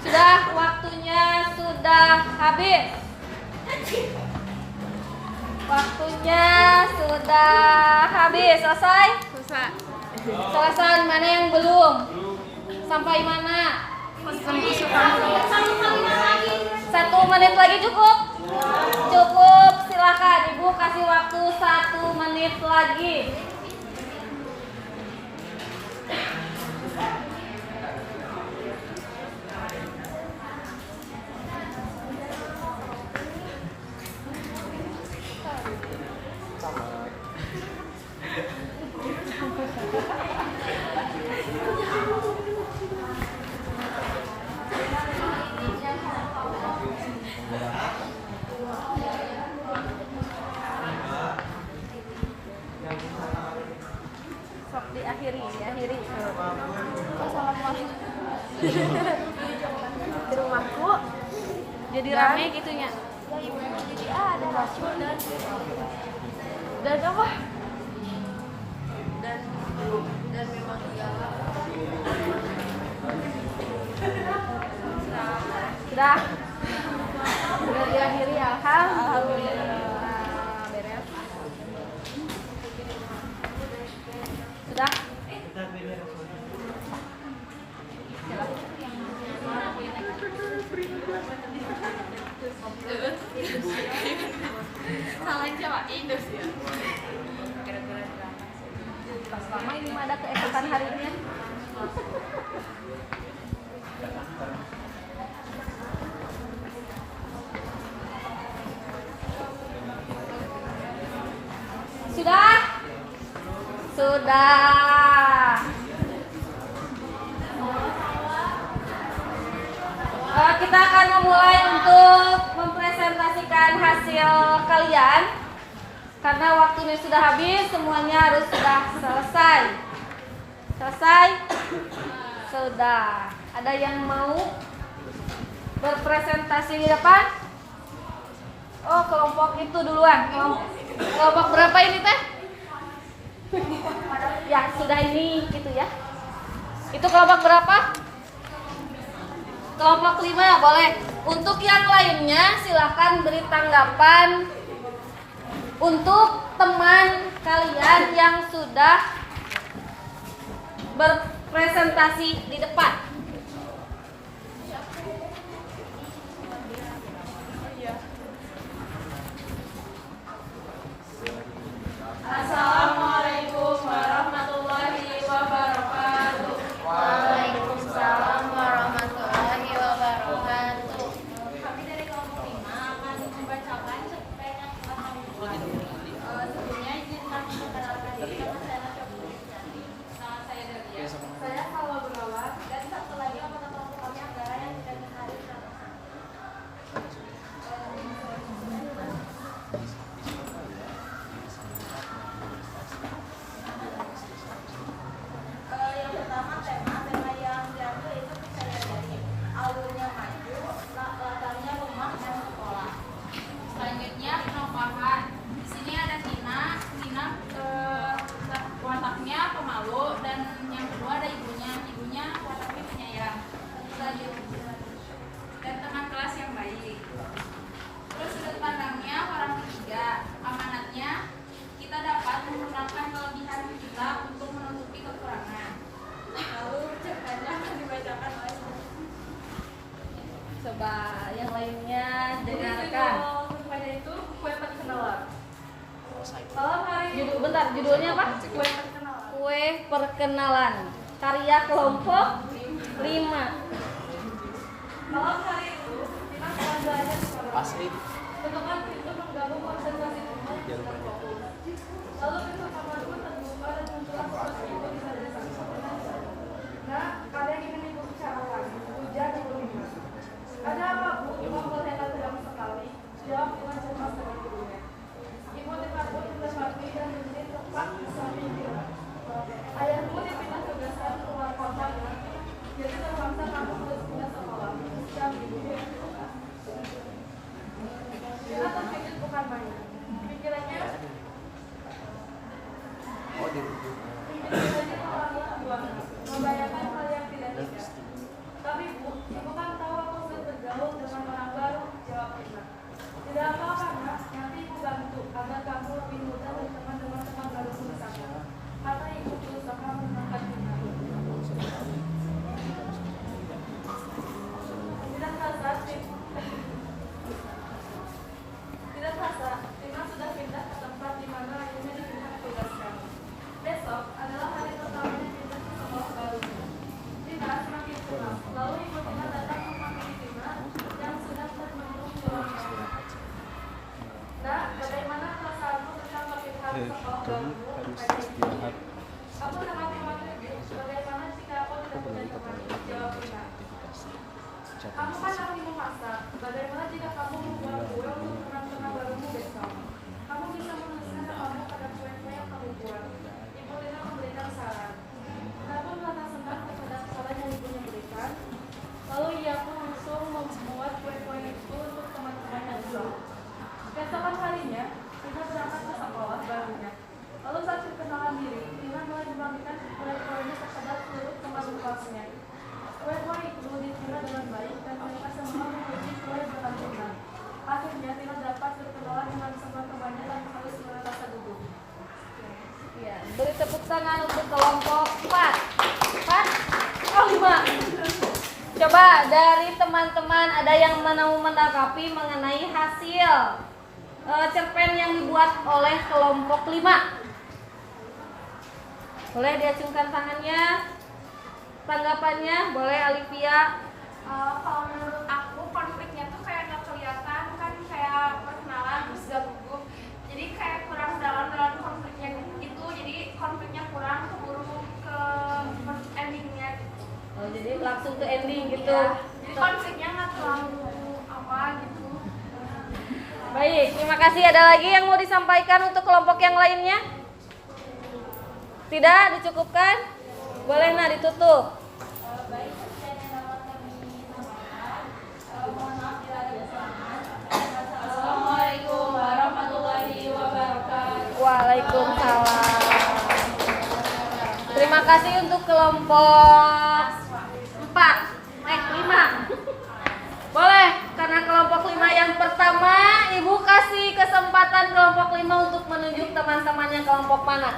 Sudah, waktunya sudah habis. Waktunya sudah habis. Selesai? Susah. Selesai. Mana yang belum? Sampai mana? 1 menit lagi cukup? Cukup, silakan Ibu kasih waktu 1 menit lagi. Sok diakhiri. Assalamualaikum. Di rumahku Jadi rame gitunya. ya ibu jadi ada racun dan apa? Dan memang ialah Sudah. Sudah diakhiri, alhamdulillah. Beres. Sudah. Salah Jawa Indonesia. Pas lama ini mah ada keesokan harinya. Sudah? Sudah. Kita akan memulai untuk mempresentasikan hasil kalian. Karena waktunya sudah habis, semuanya harus sudah selesai. Selesai? Sudah. Ada yang mau berpresentasi di depan? Oh, kelompok itu duluan. Kelompok berapa ini teh? Ya, sudah ini gitu ya. Itu kelompok berapa? Kelompok 5, boleh. Untuk yang lainnya silahkan beri tanggapan untuk teman kalian yang sudah berpresentasi di depan. Assalamualaikum warahmatullahi wabarakatuh. Waalaikumsalam warahmatullahi wabarakatuh. Kami dari kelompok 5 akan membacakan cerpen yang telah kami buat. Sebelumnya izinkan memperkenalkan diri, nama saya Nasya Putri. Nama saya Delia. Saya Salwa Gunawan dan satu lagi anggota kelompok kami Anggara yang tidak dihadir sama saya. Yang pertama tema yang diambil itu percaya diri. Alurnya maju, latarnya rumah dan sekolah. Selanjutnya penokohan. Di sini ada Tina wataknya pemalu dan yang kedua ada ibunya wataknya penyayang. Selanjutnya dan teman kelas yang baik. Terus sudut pandangnya orang ketiga. Amanatnya kita dapat menggunakan kelebihan kita untuk menutupi kekurangan. Lalu cerpennya akan dibacakan oleh Coba yang lainnya dengarkan. Cerpennya itu kue perkenalan. Judulnya apa? Kue perkenalan. Kue perkenalan. Karya kelompok 5. Malam hari itu kita sedang belajar sekolah. Asli. Teman itu menggabung konsentrasi rumah yang terfokus. Lalu bersama dulu terbuka dan muncullah sesuatu itu bisa disampaikan. Nah, kalian ingin ibu bicarakan. Hujan ibu lima. Ada apa bu? Ibu kelihatan dalam sekali. Jawab dengan cemas dengan ibunya. Ibu terkabut sudah rapi dan berdiri tepat di samping dia. Ayahmu dipindah tugaskan keluar kota. Jadi mengganggu harus apa istirahat. Aku teman-teman, bagaimana jika aku tidak punya teman? Jawab tidak. Kamu kan ahli memasak. Bagaimana jika kamu membuat kue untuk teman-teman barumu besok? Kamu bisa menuliskan namamu pada kue-kue yang kamu buat. Ibu Lina memberikan saran. Kenapa merasa senang kepada saran yang ibunya berikan? Lalu ia pun langsung membuat kue-kue itu untuk teman-temannya besok. Keesokan harinya, Lina berangkat ke sekolah barunya. Lalu saat perkenalan diri, Lina mulai membagikan kue-kuenya kepada seluruh teman kelasnya. Kue-kue itu diterima dengan baik dan mereka semua memuji kue buatan Lina. Akhirnya Lina dapat berkenalan dengan semua temannya tanpa harus merasa gugup. Ya, beri tepuk tangan untuk kelompok 4. 4? Oh 5. Coba dari teman-teman ada yang mau menanggapi mengenai hasil cerpen yang dibuat oleh kelompok 5. Boleh diacungkan tangannya. Tanggapannya boleh Alivia. Kalau menurut aku konfliknya tuh kayak nggak kelihatan kan, kayak perkenalan terus gak gugup, jadi kayak kurang dalam konfliknya gitu, jadi konfliknya kurang keburu ke endingnya. Oh, jadi langsung ke ending gitu. Iya. Jadi konfliknya nggak terlalu apa gitu. Baik, terima kasih. Ada lagi yang mau disampaikan untuk kelompok yang lainnya? Tidak, dicukupkan? Boleh nah ditutup. Baik, sekian yang dapat kami sampaikan. Mohon maaf bila ada kesalahan. Assalamualaikum warahmatullahi wabarakatuh. Waalaikumsalam. Terima kasih untuk kelompok 5. Boleh, karena kelompok 5 yang pertama, Ibu kasih kesempatan kelompok 5 untuk menunjuk teman-temannya kelompok mana?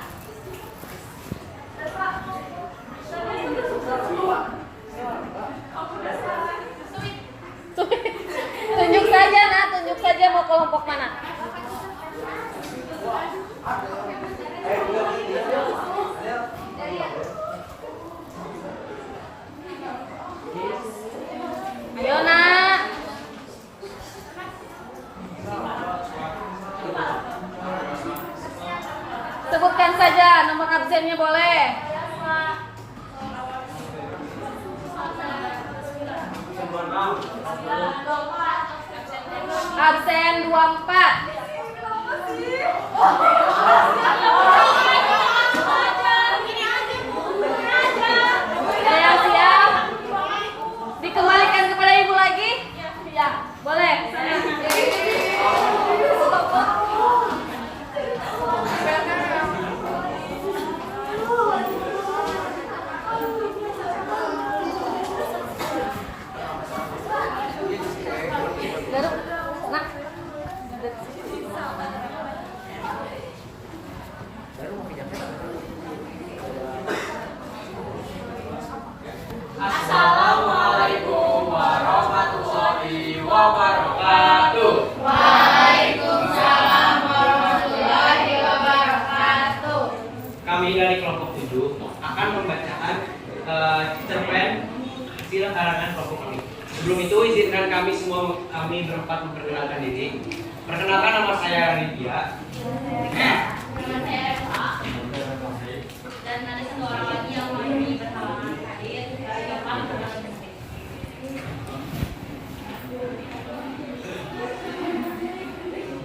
Tunjuk saja, nah, tunjuk saja mau kelompok mana. Ayo nak. Sebutkan saja nomor absennya boleh. Absen 24. Ada yang siap? Dikembalikan kepada ibu lagi? Ya, boleh. Garuk, nak. Assalamualaikum warahmatullahi wabarakatuh. Waalaikumsalam warahmatullahi wabarakatuh. Kami dari kelompok 7 akan membacakan cerpen hasil karangan kelompok kami. Sebelum itu izinkan kami berempat memperkenalkan diri. Perkenalkan, nama saya Ridya. Nama saya Eva. Dan ada satu orang lagi yang masih berhalangan hadir dari Bapak Perkenalan Bisnis.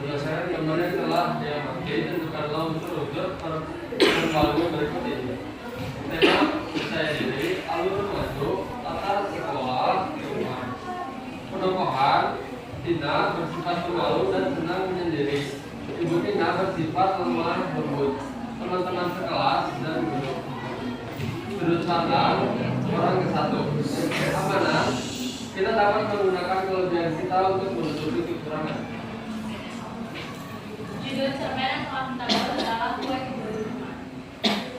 Berdasarkan gambaran telah diamati dan tekanlah untuk rujuk pada pembahasan berikut ini. Tema saya diri, alur masuk, latar sekolah, rumah. Penokohan, Tina bersifat pemalu dan senang menyendiri. Ibu Tina bersifat lemah lembut. Teman-teman sekelas dan guru. Sudut pandang orang ke satu. Amanah, kita dapat menggunakan kelebihan kita untuk menutupi kekurangan. Judul cerpen yang telah kita bawa adalah Kue Keberuntungan.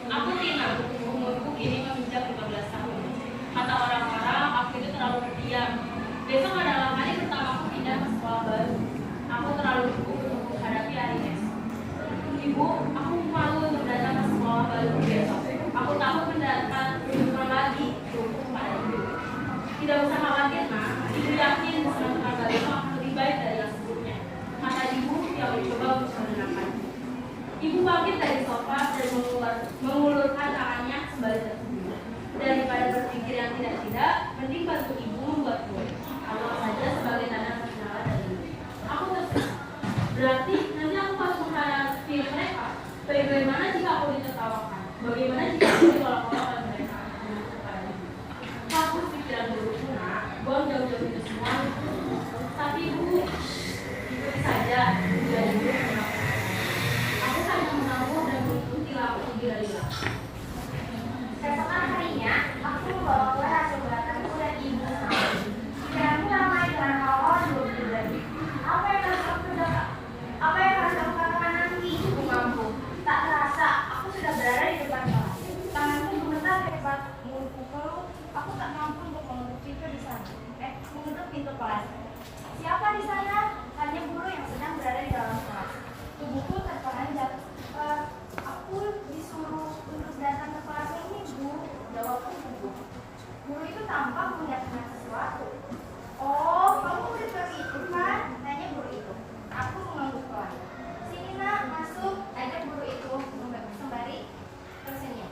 Aku Tina, umurku kini menginjak 15 tahun. Kata orang-orang, aku itu terlalu pendiam. Besok adalah hari pertamaku pindah ke sekolah baru. Aku terlalu gugup untuk menghadapi hari esok. Ibu, aku malu untuk datang ke sekolah baru besok. Aku takut mendapat kehidupan lagi beruntung pada ibu. Tidak usah khawatir, Nak. Ibu yakin teman-teman baru akan lebih baik dari yang sebelumnya. Kata ibu yang mencoba untuk menenangkan. Ibu bangkit dari sofa dan mengulurkan tangannya sembari tersenyum. Daripada berpikir yang tidak-tidak, mending bantu ibu membuat kue. Anggap saja sebagai tanda perkenalan dari ibu. Aku tersenyum. Berarti nanti aku harus menghadapi mereka. Bagaimana jika aku ditertawakan? Bagaimana jika aku ditolak-tolak oleh mereka? Hapus pikiran buruk nak, buang jauh-jauh itu semua. Tapi ibu, ikuti saja tujuan ibu. Aku hanya menabung dan mengikuti laku gila-gila. Keesokan harinya, aku membawa kue hasil buatanku dan ibu sama. Pikiranku ramai dengan hal-hal yang belum terjadi. Apa yang harus aku katakan nanti? Bungaku. Tak terasa, aku sudah berada di depan kelas. Tanganku gemetar hebat, mulutku keluh. Aku tak mampu untuk mengetuk pintu kelas. Siapa di sana? Hanya guru yang sedang berada di dalam kelas. Tubuhku terperanjat. Aku disuruh untuk datang ke kelas ini, Bu. Jawabku gugup. Guru itu tampak menyiapkan sesuatu. Oh, kamu murid baru itu kan? Tanya guru itu. Aku mengangguk pelan. Sini nak, masuk. Ajak guru itu sembari tersenyum.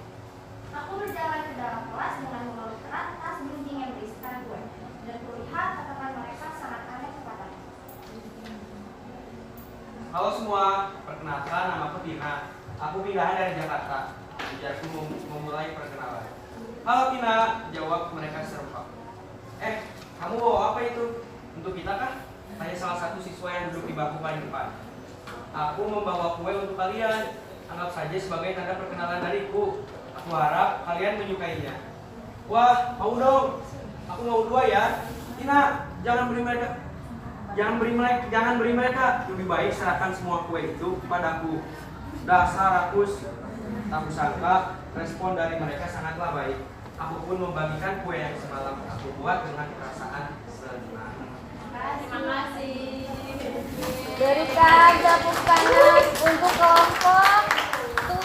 Aku berjalan ke dalam kelas dengan membawa erat tas gunting yang berisikan kue. Dan kulihat tatapan mereka sangat aneh kepadaku. Halo semua, perkenalkan namaku Tina. Aku pindahan dari Jakarta. Ujarku memulai perkenalan. Halo Tina, jawab mereka serempak. Kamu bawa apa itu? Untuk kita kah? Tanya salah satu siswa yang duduk di bangku paling depan. Aku membawa kue untuk kalian. Anggap saja sebagai tanda perkenalan dariku. Aku harap kalian menyukainya. Wah, mau dong. Aku mau 2 ya. Tina, jangan beri mereka. Lebih baik serahkan semua kue itu padaku. Dasar rakus. Tak kusangka respon dari mereka sangatlah baik. Aku pun membagikan kue yang semalam aku buat dengan perasaan senang. Terima kasih. Berikan tepuk tangan untuk kelompok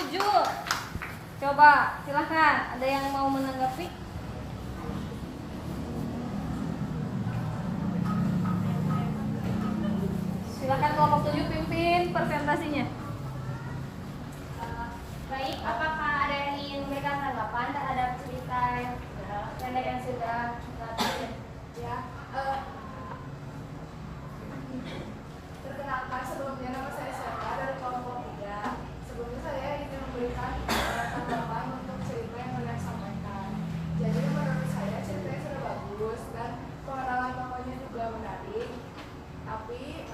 7. Coba, silahkan. Ada yang mau menanggapi? Silahkan kelompok 7 pimpin presentasinya. Baik, apakah ada yang ingin memberikan tanggapan terhadap cerita yang pendek yang sudah dilatih? Ya, perkenalkan sebelumnya nama saya Sarah dari kelompok 3. Sebelumnya saya ingin memberikan tanggapan untuk cerita yang kalian sampaikan. Jadi menurut saya ceritanya sudah bagus dan pengenalan tokohnya juga menarik. Tapi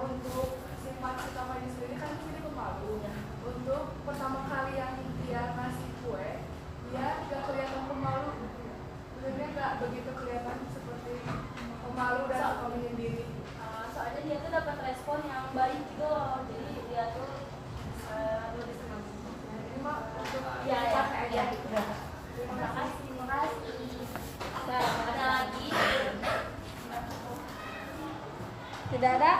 untuk sifat si tokohnya sendiri kan di sini pemalu. Untuk pertama kali yang dia ngasih kue, dia gak kelihatan pemalu. Sebenarnya gak begitu kelihatan seperti pemalu dan suka menyendiri. Soalnya dia tuh dapat respon yang baik gitu loh. Jadi dia tuh lebih senang. Ini mah untuk Iya. Terima kasih. Ada lagi? Tidak ada?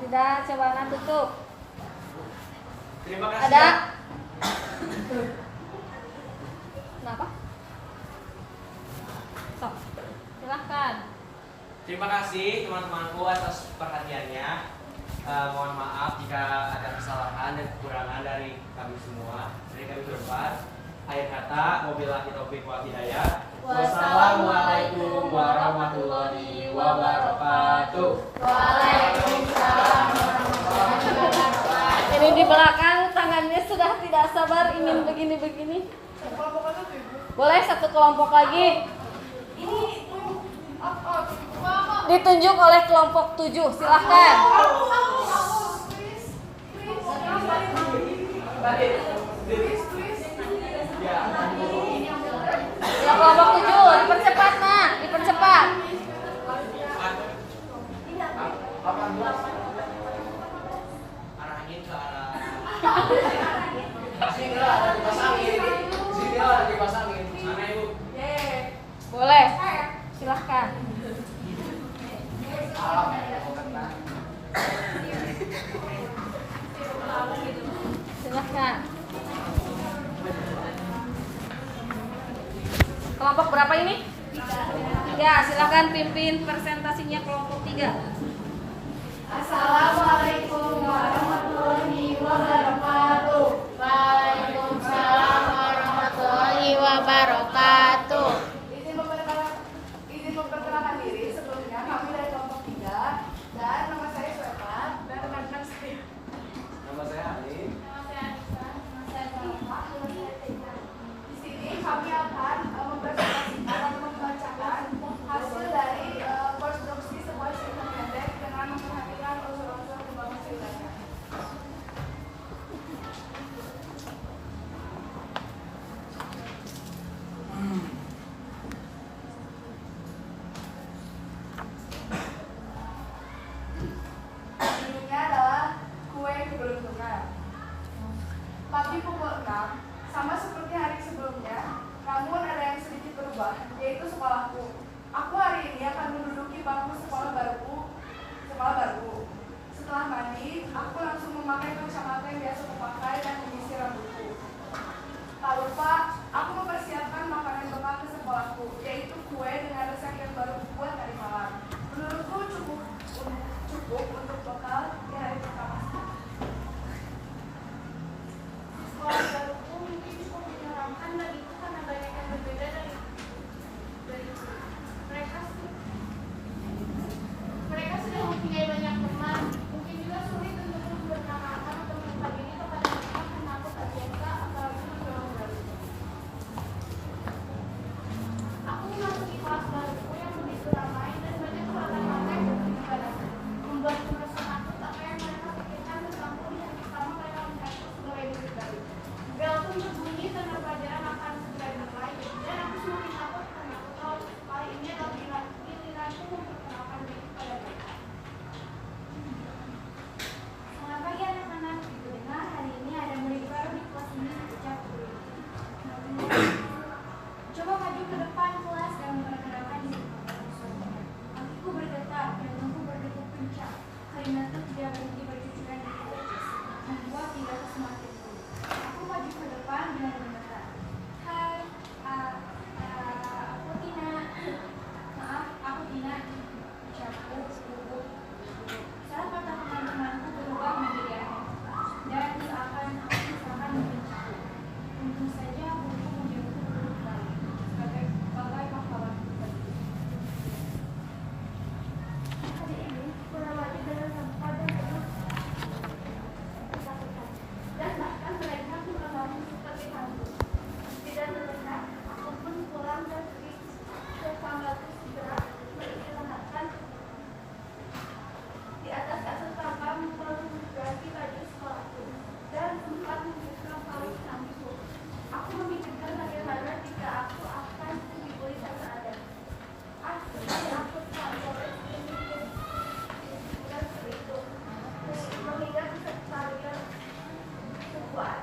Tidak, coba Ana tutup. Terima kasih. Ada? Kenapa? Sok, silahkan. Terima kasih teman-temanku atas perhatiannya. Mohon maaf jika ada kesalahan dan kekurangan dari kami semua, dari kami berempat. Akhir kata, wabillahi taufiq wal hidayah. Wassalamualaikum warahmatullahi wabarakatuh. Waalaikumsalam warahmatullahi wabarakatuh. Ini di belakang tangannya sudah tidak sabar ingin begini-begini. Boleh satu kelompok lagi? Ditunjuk oleh kelompok 7, silahkan. Ya kelompok 7, dipercepat nak, dipercepat. Arahnya ke arah. Sana ibu. Boleh, silahkan. Silahkan. Kelompok berapa ini? 3. Silahkan pimpin presentasinya kelompok 3. Assalamualaikum warahmatullahi wabarakatuh. Waalaikumsalam warahmatullahi wabarakatuh. Izin memperkenalkan diri. Sebelumnya kami dari kelompok 3 dan nama saya Sweta dan rekan-rekan saya. Nama saya Ali. Nama saya Anissa. Nama saya Salma. Nama saya Tega. Di sini kami akan mempresentasikan atau membacakan hasil dari konstruksi sebuah cerita pendek dengan memperhatikan unsur-unsur pembangunan ceritanya. Judulnya adalah Kue Keberuntungan. Pagi pukul 6, sama seperti hari sebelumnya, namun ada yang sedikit berubah, yaitu sekolahku. Aku hari ini akan menduduki bangku sekolah baru. Setelah mandi, aku langsung memakai kacamata yang biasa kupakai dan menyisir rambutku. Tak lupa, aku mempersiapkan makanan bekal ke sekolahku, yaitu kue dengan resep yang baru kubuat tadi malam. Menurutku cukup untuk bekal di hari pertama. Sekolah baruku mungkin cukup menyeramkan bagiku karena banyak yang berbeda dari mereka sudah mempunyai banyak teman. Mungkin juga sulit untuk berkenalan atau mengenal diri kepada mereka karena aku tak biasa apalagi di ruang baru. Aku memasuki kelas baruku yang begitu ramai dan banyak peralatan yang berbeda padaku, membuatku merasa takut apa yang mereka pikirkan tentangku di hari pertama mereka melihatku sebagai murid baru. Bel pun berbunyi tanda pelajaran akan segera dimulai dan aku semakin takut karena aku tahu kali ini adalah giliranku memperkenalkan diri kepada mereka. Selamat pagi anak-anak. Dengar hari ini ada murid baru di kelas ini sejak dulu. Coba maju ke depan kelas dan memperkenalkan diri kepada musuhnya. Kakiku bergetar, jantungku berdegup kencang. Kalimat itu tidak berhenti bercucuran di kepala, membuat tidakku semakin buruk. Aku maju ke depan dengan bergetar. Hai, aku Tina. Maaf, aku Tina. Ucapku gugup. Saat mata teman-temanku berubah menjadi aneh dan misalkan membenciku. Untung saja buku membiarku duduk lagi sebagai pahlawan pribadi. Hari ini melewati jalan yang padat penuh ketakutan dan bahkan terlihat mengalami seperti hantu. Tidak terlihat, aku pun pulang dan pergi ke kamarku segera beristirahatkan di atas kasur tanpa mengganti baju sekolahku dan sempat membuka paus rambutku. Aku memikirkan bagaimana jika aku akan dibully sama Adam. Tapi aku tak boleh memikir seperti itu. Mengingat sekalian sebuah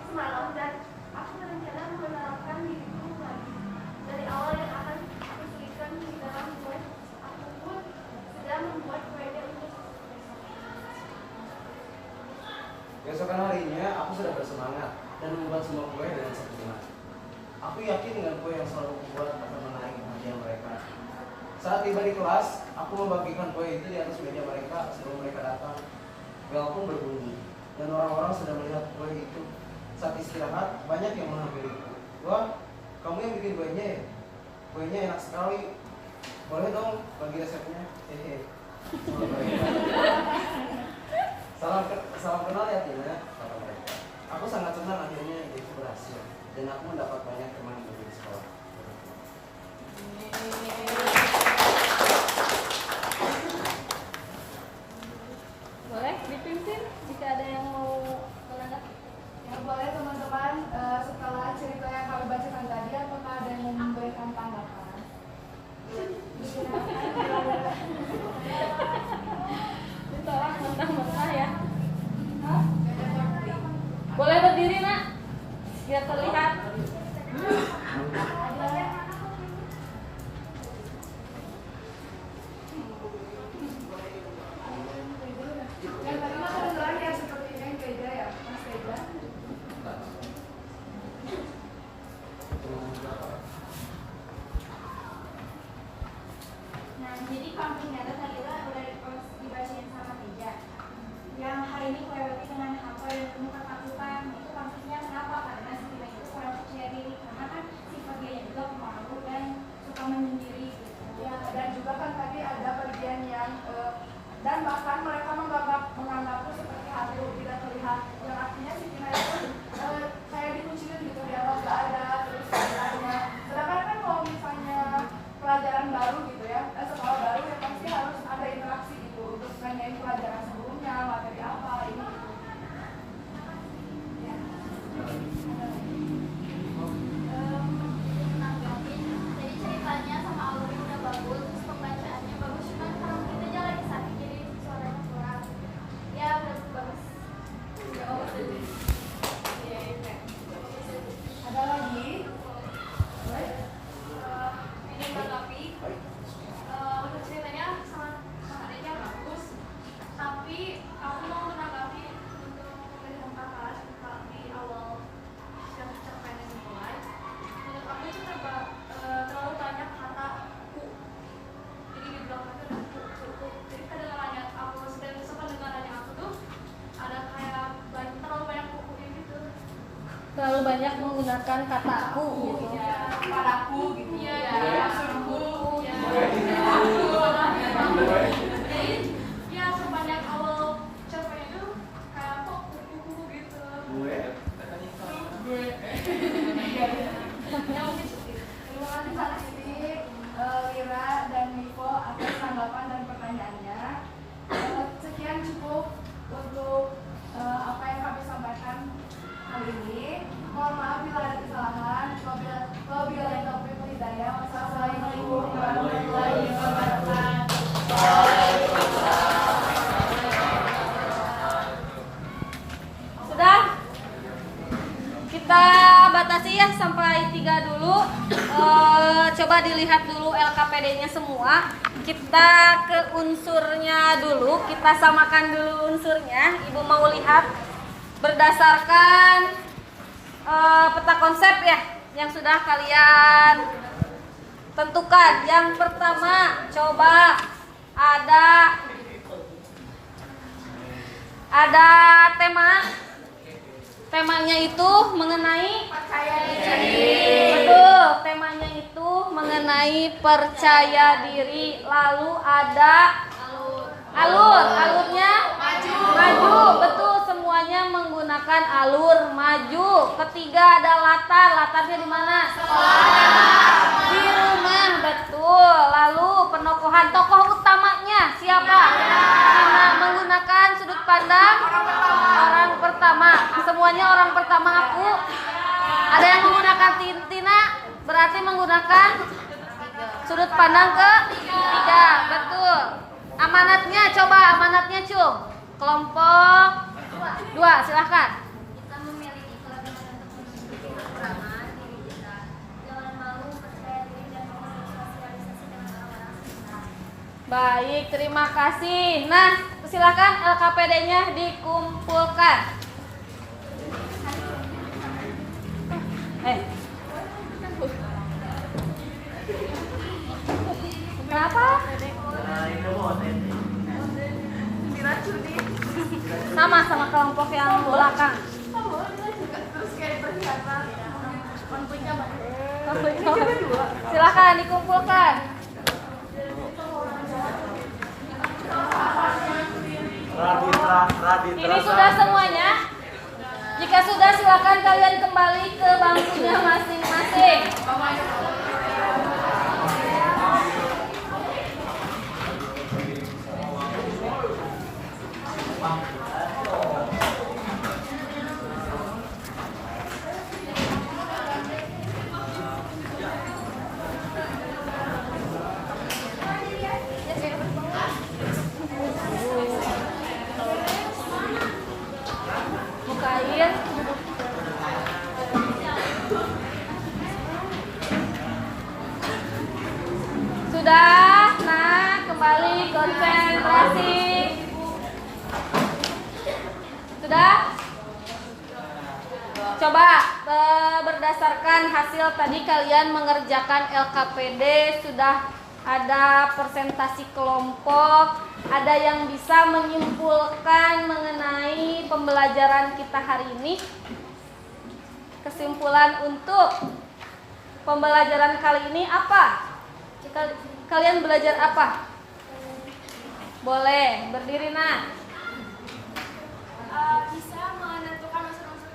semalam dan aku berencana menerapkan diriku lagi. Dari awal yang akan aku selipkan di dalam kue, aku pun sedang membuat kuenya untuk Keesokan harinya, aku sudah bersemangat dan membuat semua kue dengan sempurna. Aku yakin dengan kue yang selalu kubuat akan menarik perhatian mereka. Saat tiba di kelas, aku membagikan kue itu di atas meja mereka sebelum mereka datang. Bel pun berbunyi, dan orang-orang sudah melihat kue itu. Saat istirahat, banyak yang menghampiriku. Wah, kamu yang bikin kuenya ya? Kuenya enak sekali. Boleh dong bagi resepnya? Hehe. Salam kenal ya Tina, kata mereka. Aku sangat senang akhirnya itu berhasil dan aku mendapat banyak teman di sekolah. Boleh dipimpin jika ada yang mau menanggapi. Ya boleh teman-teman, setelah cerita yang kami bacakan tadi, apakah ada yang mau memberikan tanggapan? Ditolak mentah-mentah ya. Hah? Boleh berdiri nak, biar terlihat. Yang tadi mah kedengeran ya seperti yang Teja ya, Mas Teja. Nah, jadi kampung nyata tadi lah udah dibacain sama meja. Yang hari ini kelewati dengan HP dan penuh ketakutan. Itu konfliknya kenapa? Karena si Tina itu kurang percaya diri. Karena kan sifat dia juga pemalu dan suka menyendiri gitu. Ya, dan juga kan tadi ada bagian yang dan bahkan mereka menganggapku seperti hantu tidak terlihat, yang artinya si Tina itu kayak dikucilin gitu, dianggap gak ada, terus ada. Sedangkan kan kalau misalnya pelajaran baru gitu ya, sekolah baru ya pasti harus ada interaksi gitu untuk nanyain pelajaran sebelumnya, materi apa ini. Ya. Nanggapin, jadi ceritanya sama alurnya udah bagus, terus pembacaannya bagus, cuman kalau kita aja lagi sakit jadi suaranya kurang. Ya udah bagus. Ya Allah. Iya, iya. Ada lagi? Ini menanggapi untuk ceritanya sama adanya bagus, tapi aku mau menanggapi untuk pemilihan kata di awal cerpen yang dimulai. Menurut aku itu terlalu banyak kata ku, jadi di belakang itu ada ku. Jadi kedengarannya aku sependengarannya aku tuh ada kayak terlalu banyak kukunya gitu. Terlalu banyak menggunakan kata aku gitu. Ya, Padaku gitu. Iya, Ya. suruhku, ya. Jadi, ya sepanjang awal cerpen itu kayak kok kuku gitu. Ya mungkin seperti itu. Terima kasih Kak Siti, Lira, dan Nico atas tanggapan dan pertanyaannya. Sekian cukup untuk apa yang kami sampaikan kali ini. Mohon maaf bila ada kesalahan. Wabillahi taufiq wal hidayah. Wassalamualaikum warahmatullahi wabarakatuh. Sudah? Kita batasi ya sampai 3 dulu. Coba dilihat dulu LKPD-nya semua. Kita ke unsurnya dulu. Kita samakan dulu unsurnya. Ibu mau lihat berdasarkan peta konsep ya yang sudah kalian tentukan. Yang pertama, coba ada tema. Temanya itu mengenai Percaya diri. betul, temanya itu mengenai percaya diri. Lalu ada alurnya maju, betul, semuanya menggunakan alur maju. Ketiga ada latarnya di mana? Di rumah, betul. Lalu penokohan, tokoh utamanya siapa? Menggunakan sudut pandang orang pertama. Semuanya orang pertama aku. Ada yang menggunakan Tina, berarti menggunakan sudut pandang ketiga, betul. Amanatnya, coba amanatnya Cung. Kelompok 2, silahkan. Kita memiliki kelebihan untuk menunjukkan kekurangan diri kita. Jangan malu, percaya diri dan bersosialisasi dengan orang-orang sekitar. Baik, terima kasih. Nah, silakan LKPD-nya dikumpulkan. Kenapa? Sama kelompok yang belakang. Terus kayak perhiasan konfliknya Silakan dikumpulkan. Ini sudah semuanya. Jika sudah, silakan kalian kembali ke bangkunya masing-masing. Bukain. Sudah, nah kembali konsentrasi. Sudah? Coba berdasarkan hasil tadi kalian mengerjakan LKPD sudah ada presentasi kelompok, ada yang bisa menyimpulkan mengenai pembelajaran kita hari ini. Kesimpulan untuk pembelajaran kali ini apa? Kalian belajar apa? Boleh berdiri, Nah. Bisa menentukan unsur-unsur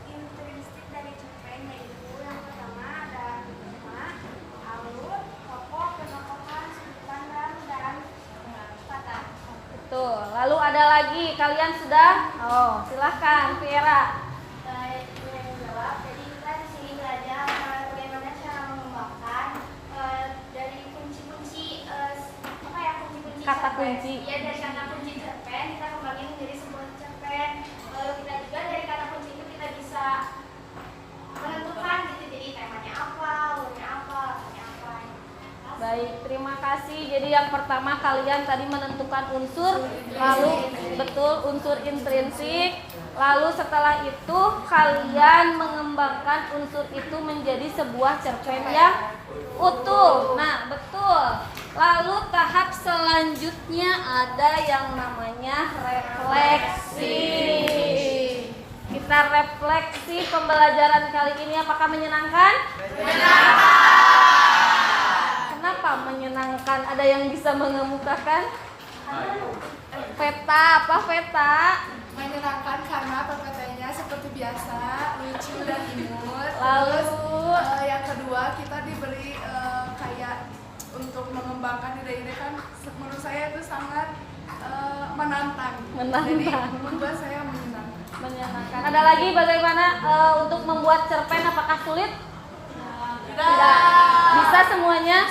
intrinsik dari cerpen, yaitu yang pertama ada tema, alur, tokoh, penokohan, sudut pandang, dan kata. Betul. Lalu ada lagi, kalian sudah? Oh, silahkan, Viera. Saya yang jawab. Jadi kita di sini belajar bagaimana cara mengembangkan dari kunci-kunci kunci-kunci Kata cerpen. kunci. Iya, dari kata kunci cerpen kita kembangin menjadi sebuah cerpen. Lalu kita juga dari kata kunci itu kita bisa menentukan gitu. Jadi temanya apa, alurnya apa, latarnya apa. Baik, terima kasih. Jadi yang pertama kalian tadi menentukan unsur, lalu betul unsur intrinsik. Lalu setelah itu kalian mengembangkan unsur itu menjadi sebuah cerpen yang utuh. Nah, betul. Lalu tahap selanjutnya ada yang namanya refleksi. Kita refleksi pembelajaran kali ini, apakah menyenangkan? Kenapa menyenangkan? Ada yang bisa mengemukakan? Peta, apa Peta? Menyenangkan karena PPT-nya seperti biasa, lucu dan imut. Lalu Yang kedua kita diberi kayak untuk mengembangkan ide-ide, kan menurut saya itu sangat menantang. Jadi membuat saya menyenangkan. Ada lagi bagaimana untuk membuat cerpen, apakah sulit? Tidak. Bisa semuanya?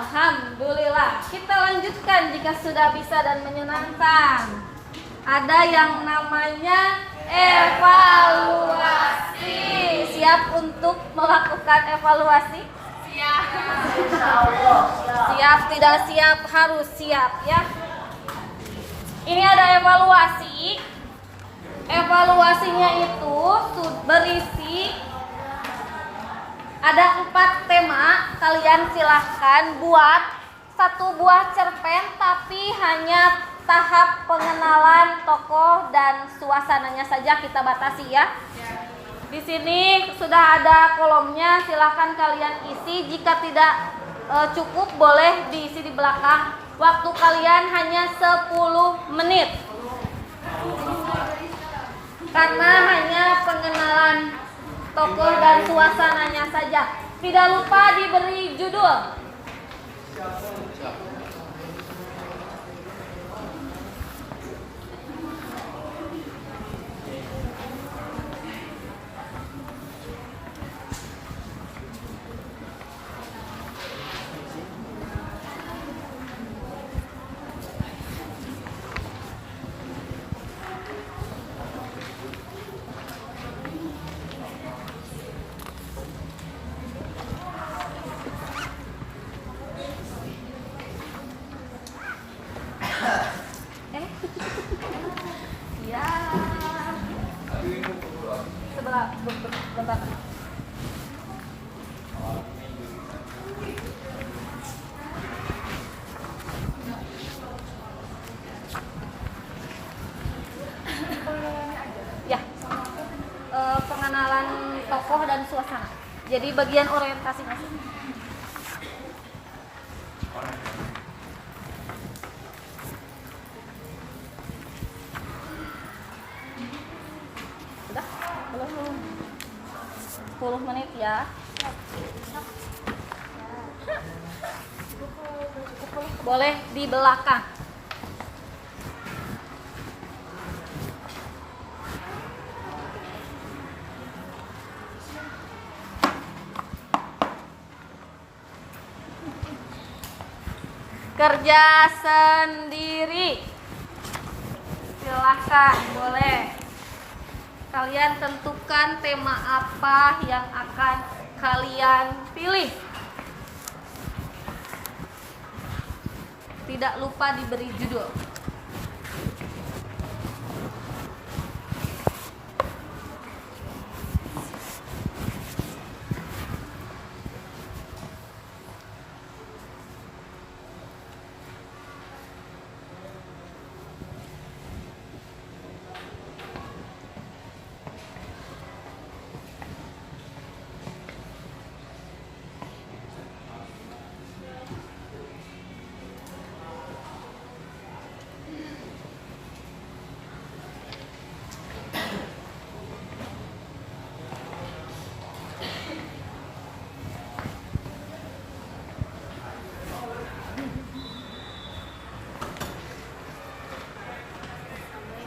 Alhamdulillah. Kita lanjutkan jika sudah bisa dan menyenangkan. Ada yang namanya evaluasi. Siap untuk melakukan evaluasi? Siap, tidak siap, harus siap ya. Ini ada evaluasi. Evaluasinya itu berisi ada 4 tema. Kalian silahkan buat 1 buah cerpen, tapi hanya tahap pengenalan tokoh dan suasananya saja kita batasi ya. Di sini sudah ada kolomnya, silahkan kalian isi. Jika tidak cukup boleh diisi di belakang. Waktu kalian hanya 10 menit. Karena hanya pengenalan tokoh dan suasananya saja. Tidak lupa diberi judul. Ya. Sebelah bentar. Ya. Pengenalan tokoh dan suasana. Jadi bagian orientasi masih. Sudah? Belum. 10 menit ya. Boleh di belakang. Kerja sendiri. Silahkan, boleh. Kalian tentukan tema apa yang akan kalian pilih. Tidak lupa diberi judul.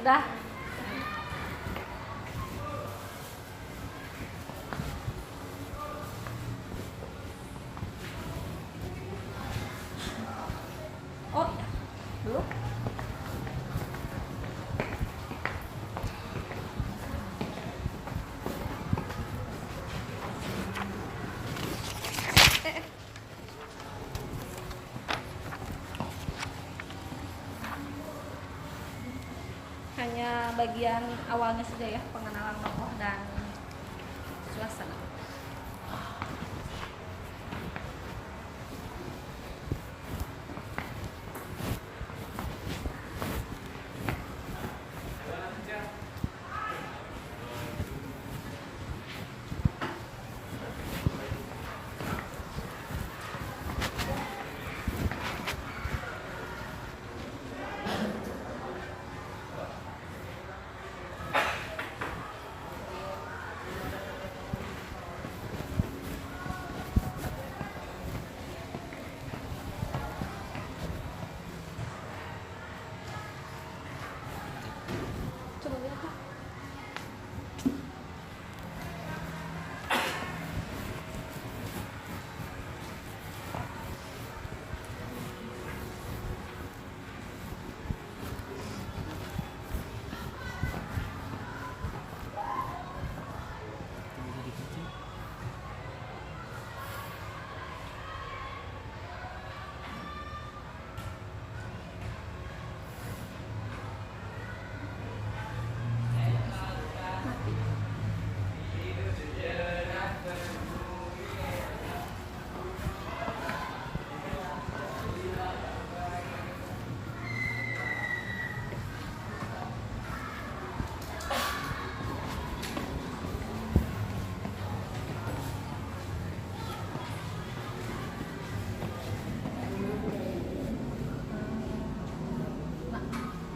Sudah. Oh, belum. Hanya bagian awalnya saja ya, pengenalan tokoh dan suasana. Coba lihat Kak.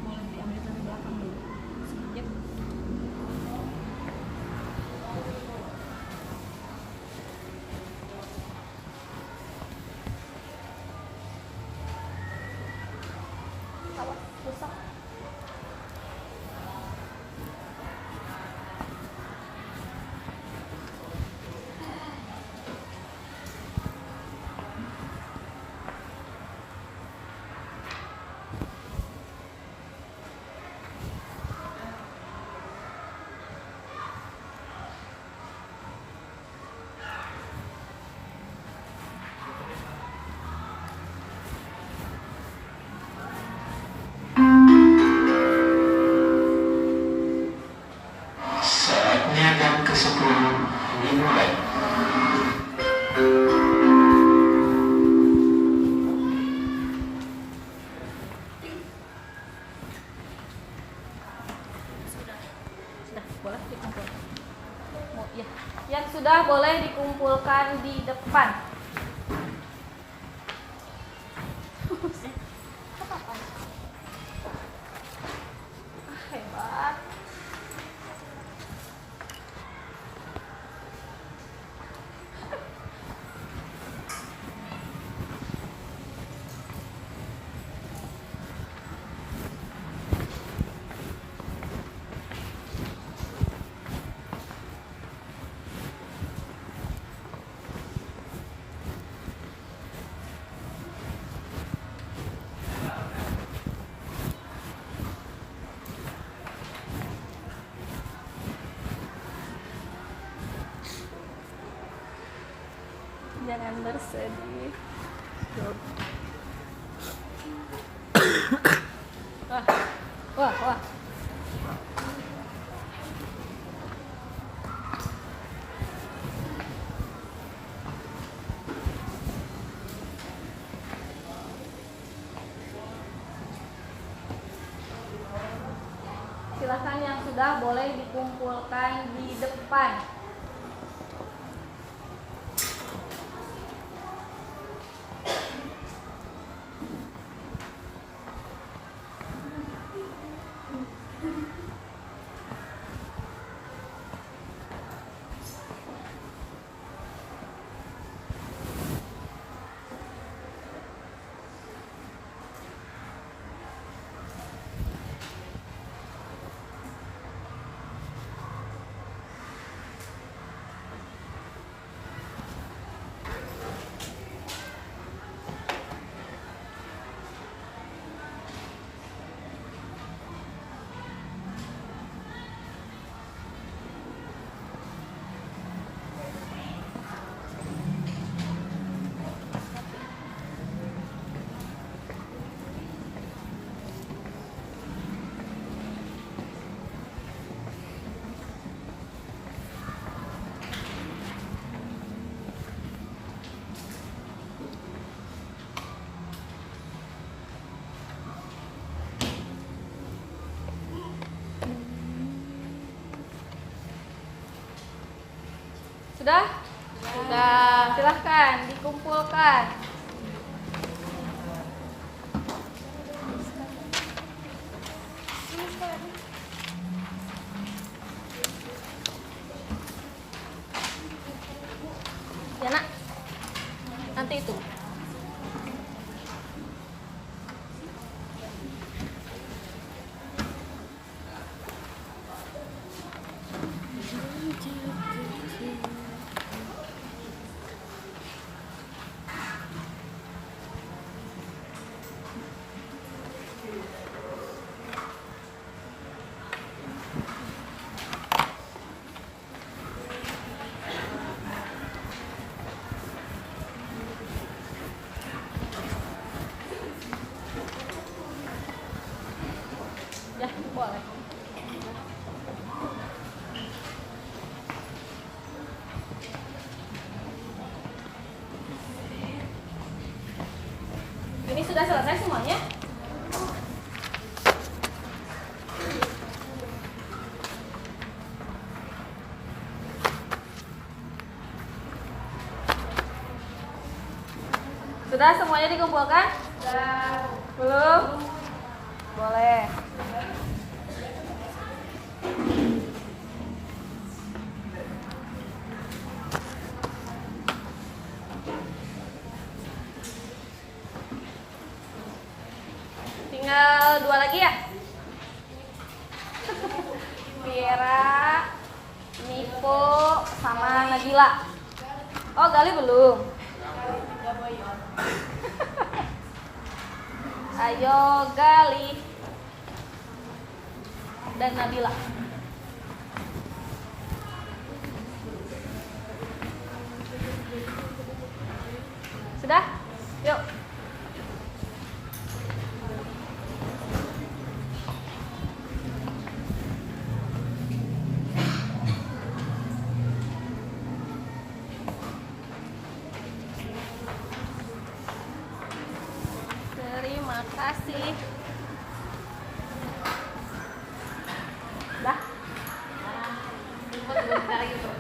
Boleh diambil dari belakang dulu. Sekejap. Awas, rusak. Saatnya jam ke-10 dimulai. Sudah, boleh dikumpul. Ya, yang sudah boleh dikumpulkan di depan. Hebat. Jangan bersedih. Wah, wah, wah. Silakan yang sudah boleh dikumpulkan di depan. Sudah? Sudah. Silahkan dikumpulkan. Ya nak, nanti itu. Ya, boleh. Ini sudah selesai semuanya? Sudah semuanya dikumpulkan? Sudah. Belum? Boleh. Tinggal 2 lagi ya? Viera, Nipo, sama Nabila. Oh, Gali belum? Ayo Gali dan Nabila. Sudah? Yuk. Terima kasih. Dah. Sebentar lagi, Bro.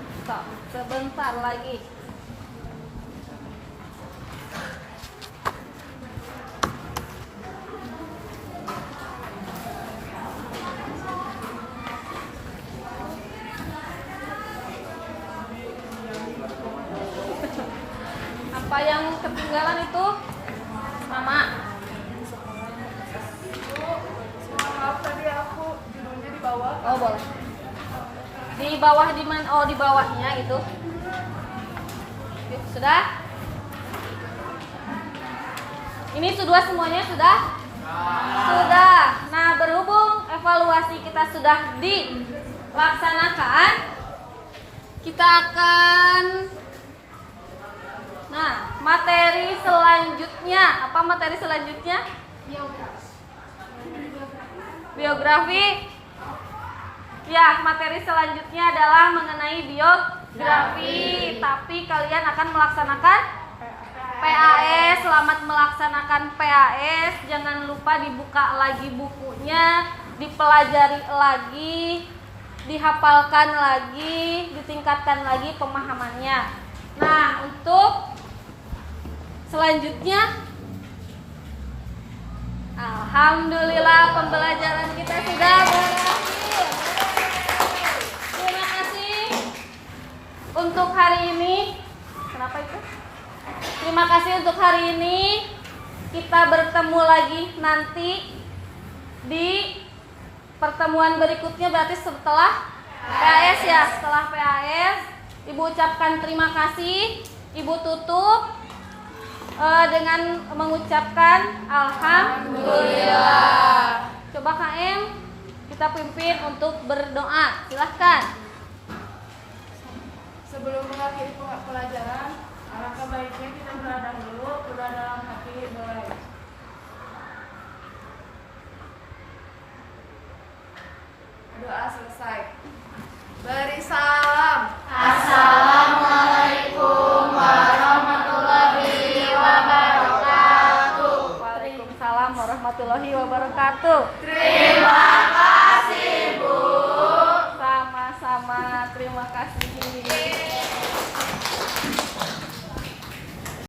Sebentar lagi. Apa yang ketinggalan itu? Mama. Maaf tadi aku judulnya di bawah. Oh, boleh. Di bawah di mana? Oh, di bawahnya gitu. Yuk, sudah? Ini sudah semuanya sudah? Sudah. Nah, berhubung evaluasi kita sudah dilaksanakan, kita akan materi selanjutnya. Apa materi selanjutnya? Biografi. Ya, materi selanjutnya adalah mengenai biografi. Tapi kalian akan melaksanakan PAS. Selamat melaksanakan PAS. Jangan lupa dibuka lagi bukunya, dipelajari lagi, dihafalkan lagi, ditingkatkan lagi pemahamannya. Nah, untuk selanjutnya, alhamdulillah pembelajaran kita sudah berakhir. Terima kasih untuk hari ini. Kenapa itu? Terima kasih untuk hari ini. Kita bertemu lagi nanti di pertemuan berikutnya, berarti setelah PAS ya. Setelah PAS, Ibu ucapkan terima kasih. Ibu tutup dengan mengucapkan alhamdulillah. Coba KM kita pimpin untuk berdoa. Silahkan. Sebelum mengakhiri pelajaran, alangkah baiknya kita berdoa dulu, berdoa dalam hati mulai. Doa selesai. Beri salam. Assalamualaikum warahmatullahi wabarakatuh. Waalaikumsalam warahmatullahi wabarakatuh. Terima kasih, Bu. Sama-sama, terima kasih.